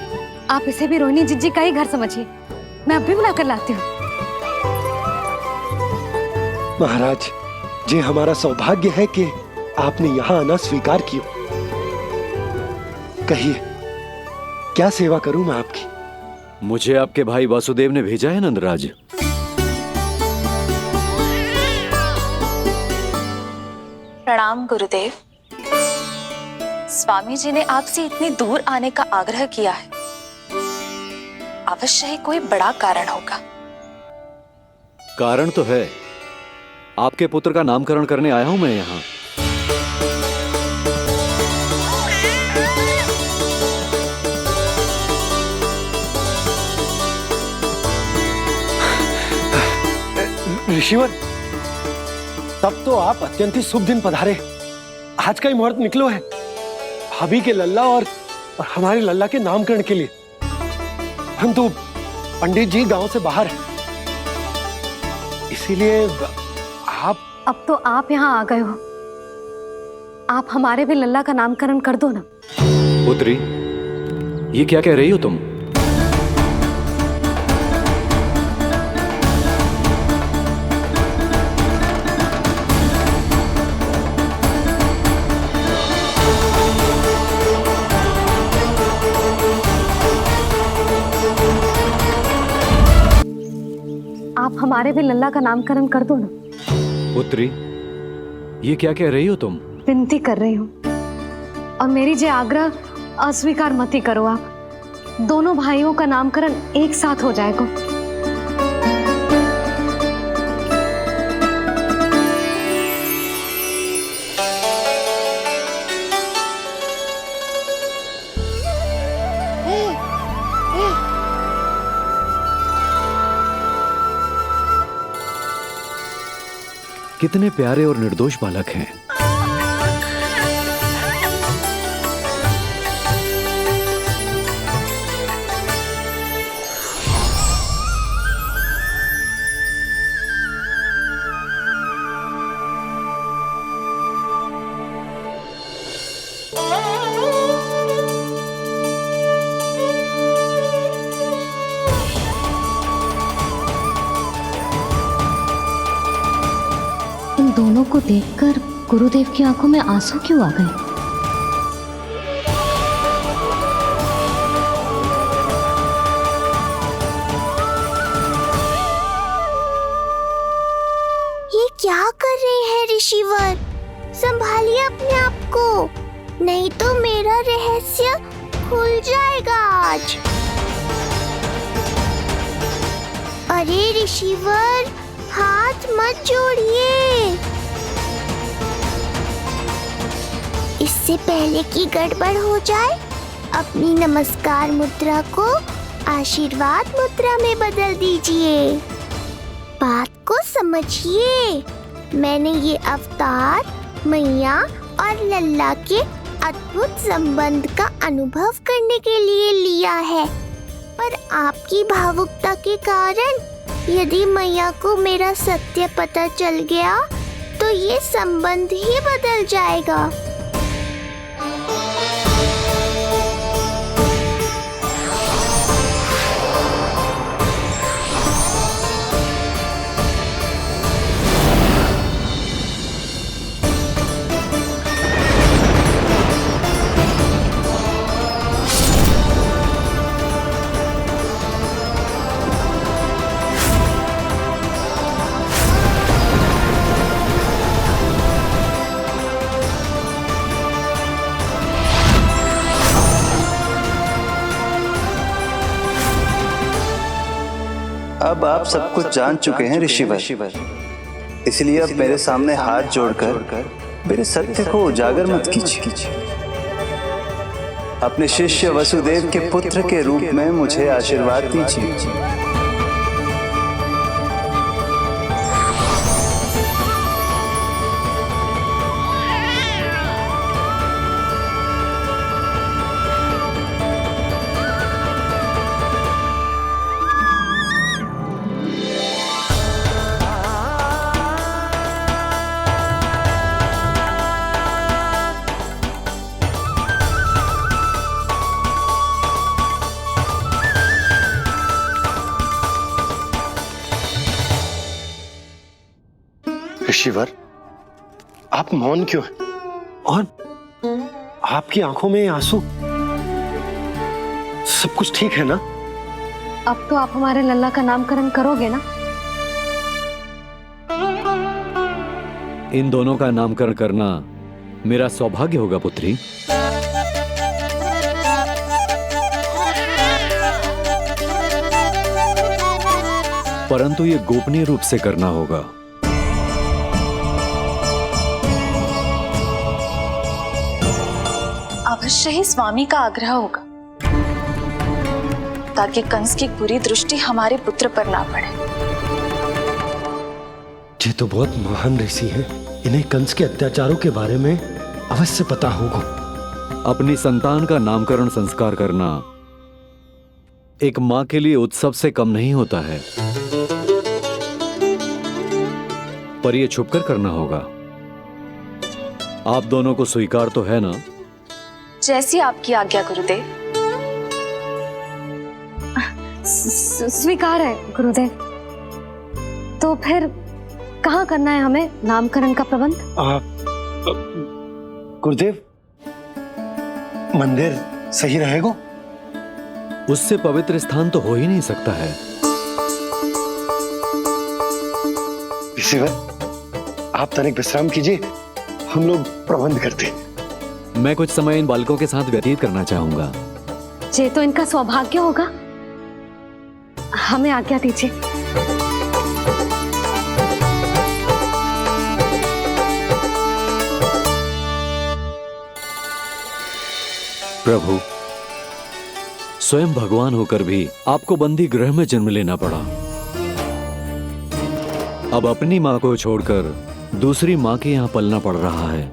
आप इसे भी रोहिणी जिज्जी का ही घर समझिए। मैं अब भी बुला कर लाती हूँ। महाराज, ये हमारा सौभाग्य है कि आपने यहाँ आना स्वीकार किया। कहिए, क्या सेवा करूं मैं आपकी? मुझे आपके भाई वासुदेव ने भेजा है नंदराज। प्रणाम गुरुदेव। स्वामी जी ने आपसे इतनी दूर आने का आग्रह किया है। अवश्य ही कोई बड़ा कारण होगा। कारण तो है, आपके पुत्र का नामकरण करने आया हूं मैं यहाँ। ऋषिवर, तब तो आप अत्यंत ही शुभ दिन पधारे। आज का ही मुहूर्त निकलो है भाभी के लल्ला और हमारे लल्ला के नामकरण के लिए। हम तो पंडित जी गांव से बाहर हैं, इसीलिए आप। अब तो आप यहाँ आ गए हो, आप हमारे भी लल्ला का नामकरण कर दो ना। पुत्री, ये क्या कह रही हो तुम? आप हमारे भी लल्ला का नामकरण कर दो ना। पुत्री, ये क्या कह रही हो तुम? विनती कर रही हूँ, और मेरी जे आग्रह अस्वीकार मत ही करो। आप दोनों भाइयों का नामकरण एक साथ हो जाएगा। कितने प्यारे और निर्दोष बालक हैं। इन दोनों को देखकर गुरुदेव की आंखों में आंसू क्यों आ गए? ये क्या कर रहे हैं ऋषिवर? संभालिए अपने आप को, नहीं तो मेरा रहस्य खुल जाएगा आज। अरे ऋषिवर, हाथ मत जोड़िए। इससे पहले कि गड़बड़ हो जाए, अपनी नमस्कार मुद्रा को आशीर्वाद मुद्रा में बदल दीजिए। बात को समझिए। मैंने ये अवतार मैया और लल्ला के अद्भुत संबंध का अनुभव करने के लिए लिया है, पर आपकी भावुकता के कारण यदि मैया को मेरा सत्य पता चल गया तो ये संबंध ही बदल जाएगा। अब आप सब कुछ जान चुके हैं ऋषिवर, इसलिए अब मेरे सामने हाथ जोड़कर मेरे सत्य को उजागर मत कीजिए। अपने शिष्य वसुदेव के पुत्र के रूप में मुझे आशीर्वाद दीजिए। ऋषिवर, आप मौन क्यों हैं? और आपकी आंखों में आंसू, सब कुछ ठीक है ना? अब तो आप हमारे लल्ला का नामकरण करोगे ना? इन दोनों का नामकरण करना मेरा सौभाग्य होगा पुत्री। परंतु ये गोपनीय रूप से करना होगा। अवश्य ही स्वामी का आग्रह होगा, ताकि कंस की बुरी दृष्टि हमारे पुत्र पर ना पड़े। ये तो बहुत महान ऋषि हैं, इन्हें कंस के अत्याचारों के बारे में अवश्य पता होगा। अपनी संतान का नामकरण संस्कार करना एक मां के लिए उत्सव से कम नहीं होता है, पर यह छुपकर करना होगा। आप दोनों को स्वीकार तो है ना? जैसी आपकी आज्ञा गुरुदेव। स्वीकार है गुरुदेव। तो फिर कहाँ करना है हमें नामकरण का प्रबंध? गुरुदेव, मंदिर सही रहेगा? उससे पवित्र स्थान तो हो ही नहीं सकता है। ऋषिवर, आप तनिक विश्राम कीजिए, हम लोग प्रबंध करते हैं। मैं कुछ समय इन बालकों के साथ व्यतीत करना चाहूंगा। ये तो इनका सौभाग्य होगा। हमें आज्ञा दीजिए। प्रभु, स्वयं भगवान होकर भी आपको बंदी गृह में जन्म लेना पड़ा। अब अपनी मां को छोड़कर दूसरी मां के यहां पलना पड़ रहा है।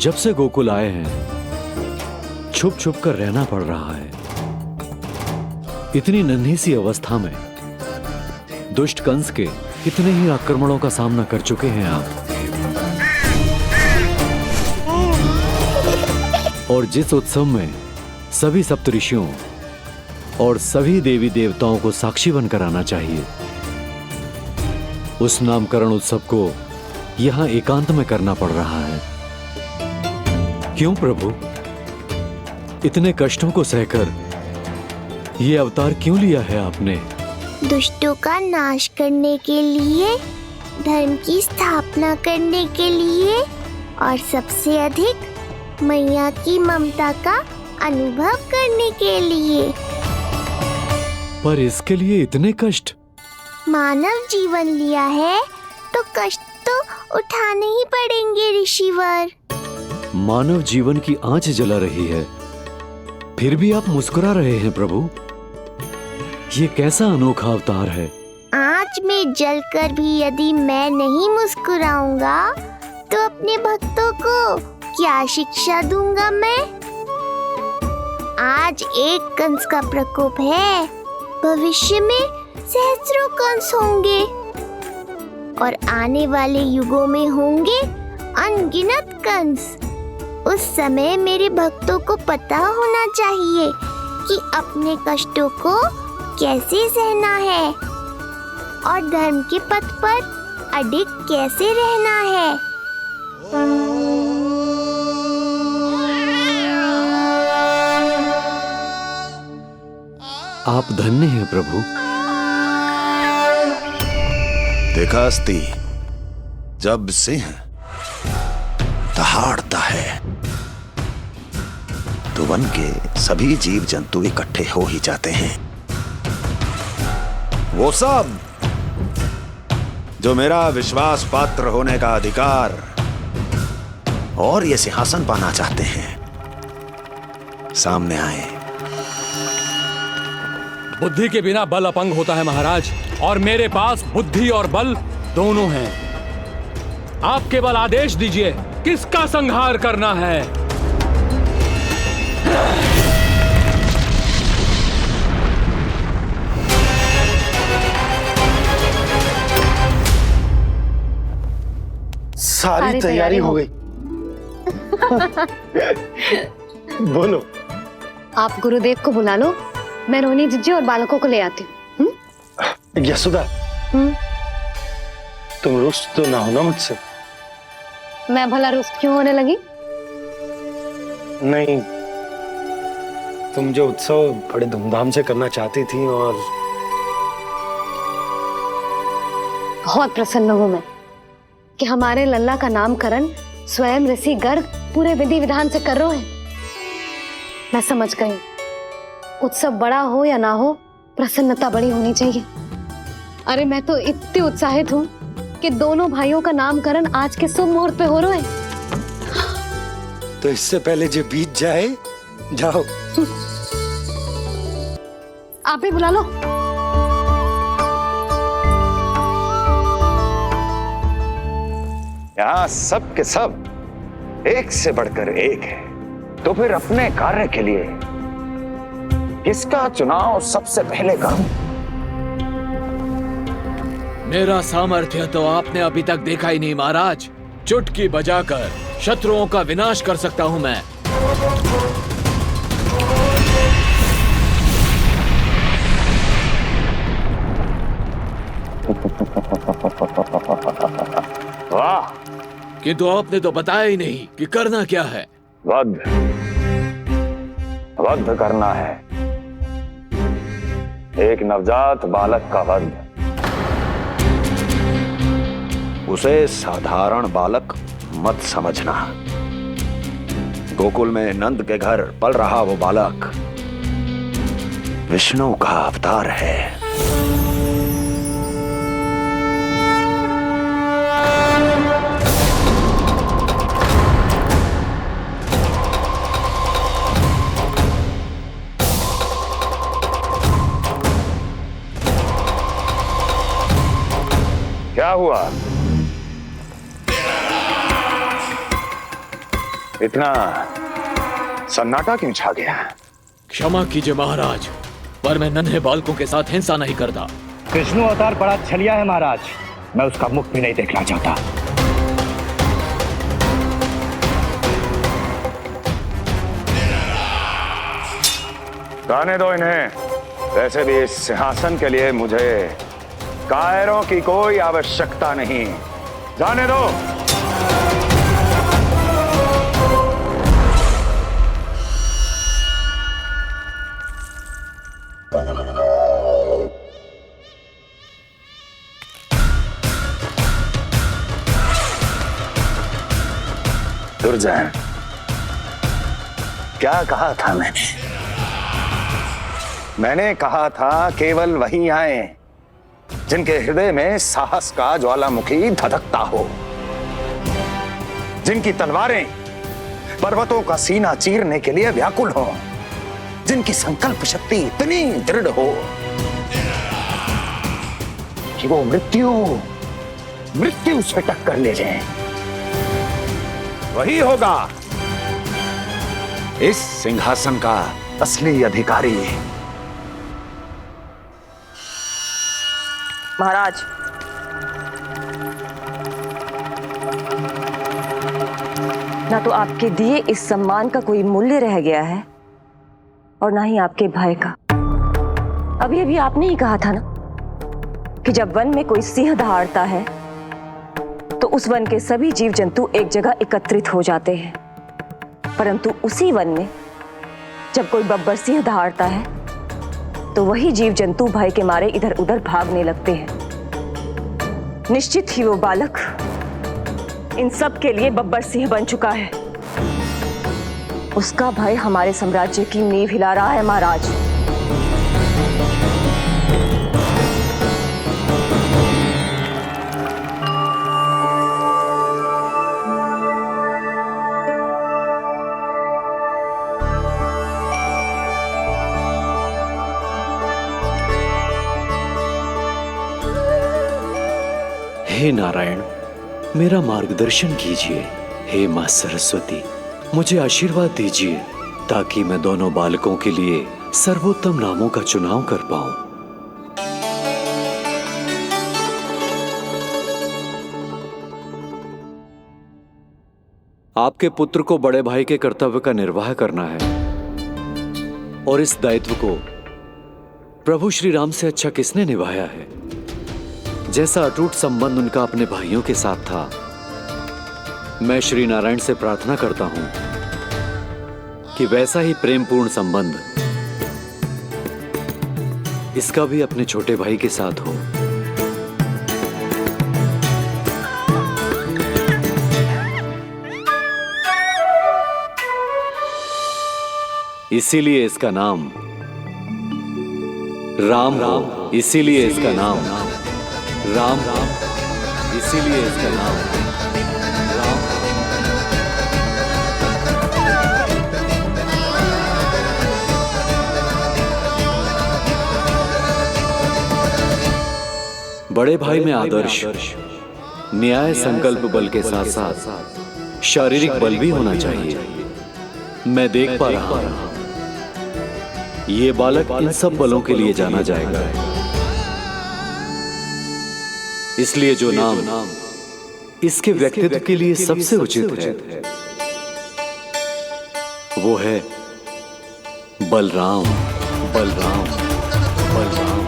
जब से गोकुल आए हैं, छुप छुप कर रहना पड़ रहा है। इतनी नन्ही सी अवस्था में दुष्ट कंस के कितने ही आक्रमणों का सामना कर चुके हैं आप। और जिस उत्सव में सभी सप्तऋषियों और सभी देवी देवताओं को साक्षी बनकर आना चाहिए, उस नामकरण उत्सव को यहां एकांत में करना पड़ रहा है। क्यों प्रभु, इतने कष्टों को सहकर ये अवतार क्यों लिया है आपने? दुष्टों का नाश करने के लिए, धर्म की स्थापना करने के लिए, और सबसे अधिक मैया की ममता का अनुभव करने के लिए। पर इसके लिए इतने कष्ट? मानव जीवन लिया है तो कष्ट तो उठाने ही पड़ेंगे ऋषिवर। मानव जीवन की आंच जला रही है, फिर भी आप मुस्कुरा रहे हैं प्रभु। ये कैसा अनोखा अवतार है। आंच में जलकर भी यदि मैं नहीं मुस्कुराऊंगा तो अपने भक्तों को क्या शिक्षा दूंगा मैं? आज एक कंस का प्रकोप है, भविष्य में सहस्रों कंस होंगे और आने वाले युगों में होंगे अनगिनत कंस। उस समय मेरे भक्तों को पता होना चाहिए कि अपने कष्टों को कैसे सहना है और धर्म के पथ पर अडिग कैसे रहना है। आप धन्य हैं प्रभु। देखा अस्ति, जब सिंह दहाड़ता है तो वन के सभी जीव जंतु इकट्ठे हो ही जाते हैं। वो सब जो मेरा विश्वास पात्र होने का अधिकार और ये सिंहासन पाना चाहते हैं, सामने आए। बुद्धि के बिना बल अपंग होता है महाराज, और मेरे पास बुद्धि और बल दोनों हैं। आप केवल आदेश दीजिए किसका संहार करना है। सारी तैयारी हो गई। बोलो। आप गुरुदेव को बुला लो, मैं रोहिणी जीजी और बालकों को ले आती हूँ। यशोदा, तुम रुष्ट तो ना हो ना मुझसे? मैं भला रुष्ट क्यों होने लगी? नहीं, तुम जो उत्सव बड़े धूमधाम से करना चाहती थी और बहुत प्रसन्न हूं मैं कि हमारे लल्ला का नामकरण स्वयं ऋषि गर्ग पूरे विधि विधान से कर रहे हैं। मैं समझ गई, उत्सव बड़ा हो या ना हो, प्रसन्नता बड़ी होनी चाहिए। अरे मैं तो इतनी उत्साहित हूँ कि दोनों भाइयों का नामकरण आज के शुभ मुहूर्त पे हो रहा है। तो इससे पहले जो बीत जाए, जाओ। आप भी बुला लो। यहाँ सब के सब एक से बढ़कर एक है, तो फिर अपने कार्य के लिए किसका चुनाव सबसे पहले करूं? मेरा सामर्थ्य तो आपने अभी तक देखा ही नहीं महाराज। चुटकी बजाकर शत्रुओं का विनाश कर सकता हूं मैं। वाह! किंतु आपने तो बताया ही नहीं कि करना क्या है। वध करना है, एक नवजात बालक का वध। उसे साधारण बालक मत समझना। गोकुल में नंद के घर पल रहा वो बालक विष्णु का अवतार है। क्या हुआ? इतना सन्नाटा क्यों छा गया? क्षमा कीजिए महाराज, पर मैं नन्हे बालकों के साथ हिंसा नहीं करता। विष्णु अवतार बड़ा छलिया है महाराज, मैं उसका मुख भी नहीं देखना चाहता। जाने दो इन्हें। वैसे भी इस सिंहासन के लिए मुझे कायरों की कोई आवश्यकता नहीं। जाने दो। दुर्जन, क्या कहा था मैंने कहा था केवल वही आए जिनके हृदय में साहस का ज्वालामुखी धधकता हो, जिनकी तलवारें पर्वतों का सीना चीरने के लिए व्याकुल हो, जिनकी संकल्प शक्ति इतनी दृढ़ हो कि वो मृत्यु से टक्कर ले जाए। वही होगा इस सिंहासन का असली अधिकारी। महाराज, ना तो आपके दिए इस सम्मान का कोई मूल्य रह गया है और ना ही आपके भय का। अभी आपने ही कहा था ना कि जब वन में कोई सिंह दहाड़ता है तो उस वन के सभी जीव जंतु एक जगह एकत्रित हो जाते हैं, परंतु उसी वन में जब कोई बब्बर सिंह दहाड़ता है तो वही जीव जंतु भय के मारे इधर उधर भागने लगते हैं। निश्चित ही वो बालक इन सब के लिए बब्बर सिंह बन चुका है। उसका भय हमारे साम्राज्य की नींव हिला रहा है महाराज। हे नारायण, मेरा मार्गदर्शन कीजिए। हे मां सरस्वती, मुझे आशीर्वाद दीजिए ताकि मैं दोनों बालकों के लिए सर्वोत्तम नामों का चुनाव कर पाऊं। आपके पुत्र को बड़े भाई के कर्तव्य का निर्वाह करना है और इस दायित्व को प्रभु श्री राम से अच्छा किसने निभाया है? जैसा अटूट संबंध उनका अपने भाइयों के साथ था, मैं श्री नारायण से प्रार्थना करता हूं कि वैसा ही प्रेमपूर्ण संबंध इसका भी अपने छोटे भाई के साथ हो। इसीलिए इसका नाम राम हो, इसीलिए इसका नाम राम, इसीलिए इसका नाम राम। बड़े भाई में आदर्श, न्याय, संकल्प बल के साथ साथ शारीरिक बल भी होना चाहिए। मैं देख पा रहा हूं ये बालक इन सब बलों के लिए जाना जाएगा। इसलिए जो नाम इसके व्यक्तित्व के लिए सबसे उचित है वो है बलराम, बलराम, बलराम।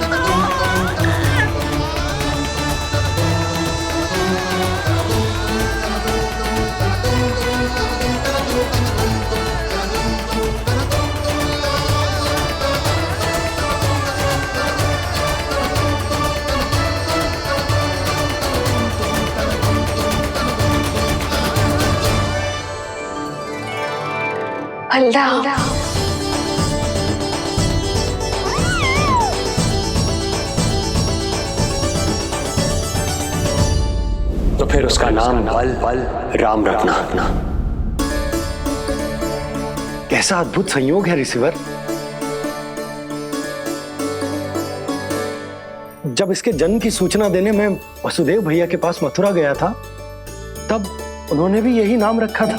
बलराम, तो फिर उसका नाम बल राम रखना। कैसा अद्भुत संयोग है रिसीवर। जब इसके जन्म की सूचना देने मैं वसुदेव भैया के पास मथुरा गया था, तब उन्होंने भी यही नाम रखा था,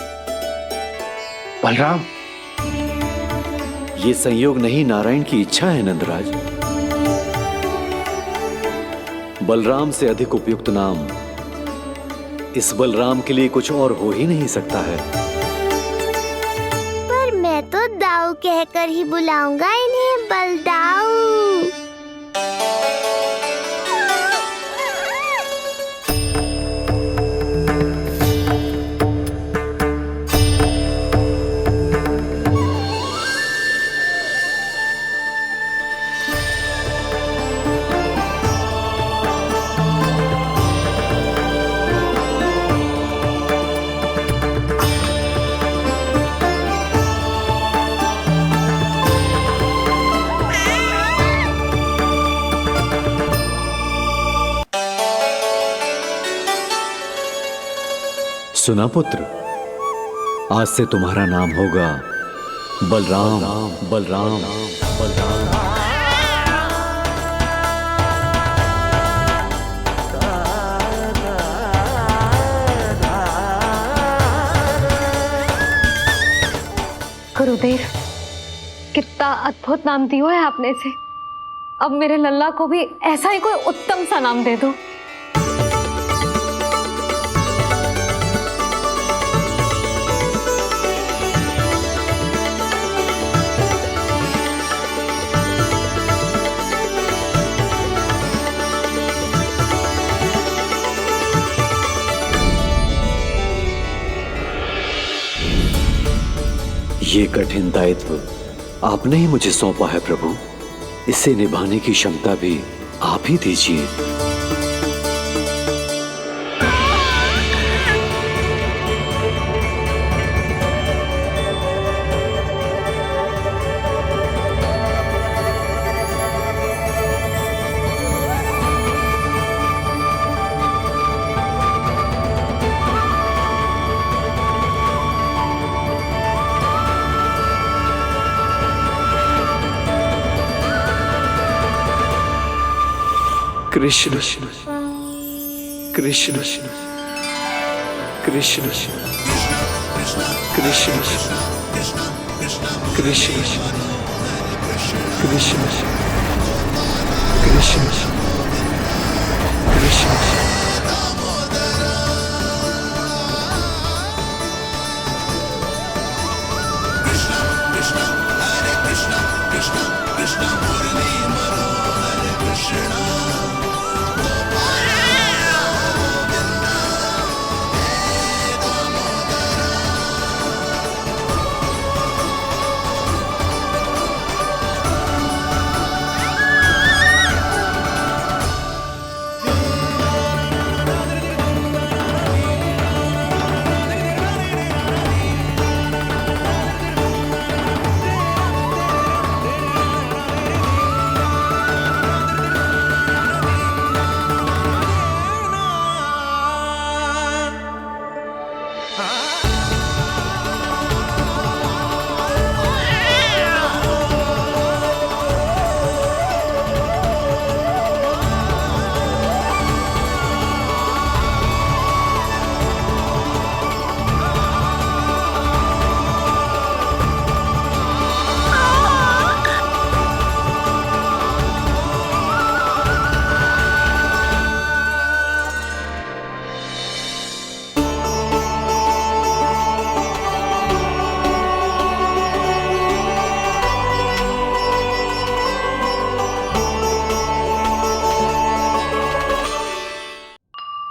बलराम। ये संयोग नहीं, नारायण की इच्छा है नंदराज। बलराम से अधिक उपयुक्त नाम इस बलराम के लिए कुछ और हो ही नहीं सकता है। पर मैं तो दाऊ कहकर ही बुलाऊंगा इन्हें, बलदाऊ। सुना पुत्र, आज से तुम्हारा नाम होगा बलराम, बलराम, बलराम। गुरुदेव, कितना अद्भुत नाम दिया है आपने इसे। अब मेरे लल्ला को भी ऐसा ही कोई उत्तम सा नाम दे दो। ये कठिन दायित्व आपने ही मुझे सौंपा है प्रभु, इसे निभाने की क्षमता भी आप ही दीजिए। Krishna Krishna Krishna Krishna Krishna Krishna Krishna Krishna. Krishna Murli Manohar Krishna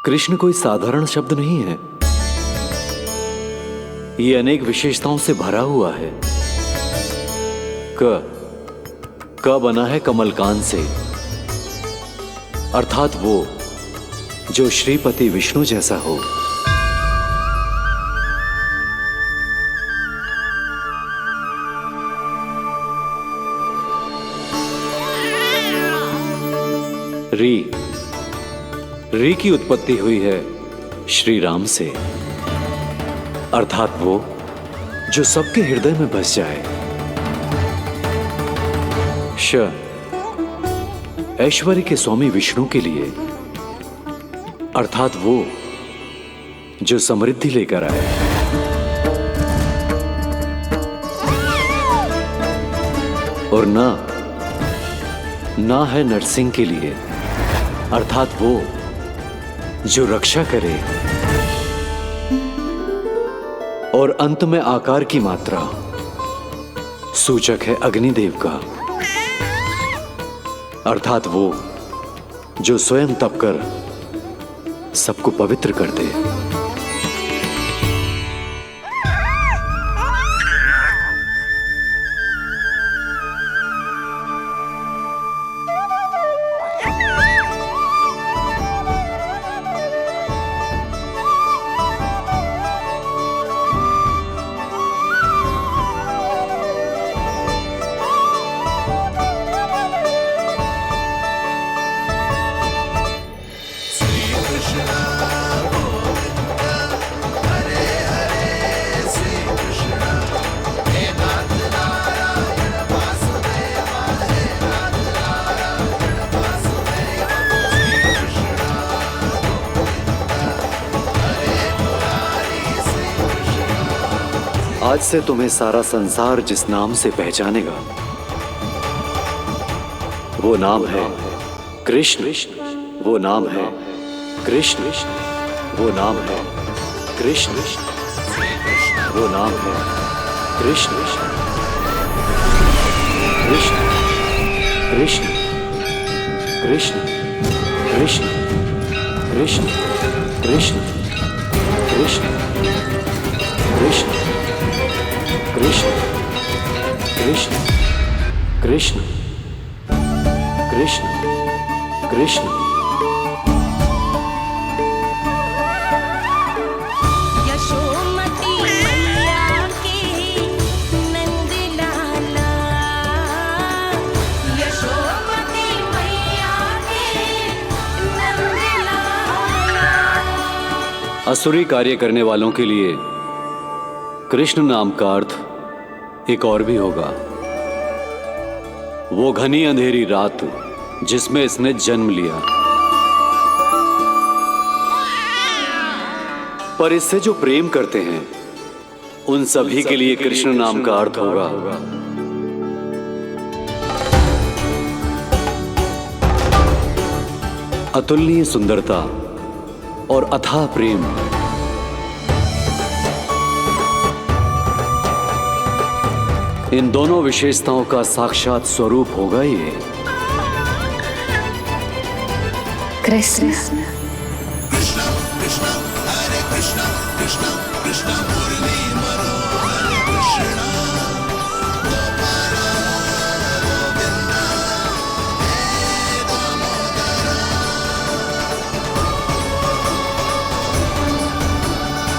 Krishna कोई साधारण शब्द नहीं है। ये अनेक विशेषताओं से भरा हुआ है। क बना है कमलकांत से, अर्थात वो जो श्रीपति विष्णु जैसा हो। री की उत्पत्ति हुई है श्री राम से, अर्थात वो जो सबके हृदय में बस जाए। श ऐश्वर्य के स्वामी विष्णु के लिए, अर्थात वो जो समृद्धि लेकर आए। और ना है नरसिंह के लिए, अर्थात वो जो रक्षा करे। और अंत में आकार की मात्रा सूचक है अग्निदेव का, अर्थात वो जो स्वयं तप कर सबको पवित्र कर दे। आज से तुम्हें सारा संसार जिस नाम से पहचानेगा वो नाम है कृष्ण। वो नाम है कृष्ण। वो नाम है कृष्ण। वो नाम है कृष्ण। कृष्ण कृष्ण कृष्ण कृष्ण कृष्ण कृष्ण कृष्ण कृष्ण कृष्ण कृष्ण कृष्ण कृष्ण कृष्ण। यशोमती मैया के नंद लाला, यशोमती मैया के नंद लाला। असुरी कार्य करने वालों के लिए कृष्ण नाम का अर्थ एक और भी होगा। वो घनी अंधेरी रात जिसमें इसने जन्म लिया, पर इससे जो प्रेम करते हैं उन सभी के लिए कृष्ण नाम का अर्थ होगा अतुलनीय सुंदरता और अथाह प्रेम। इन दोनों विशेषताओं का साक्षात स्वरूप होगा ये कृष्ण। कृष्ण कृष्ण हरे कृष्ण कृष्ण कृष्ण मुरली मनोहर।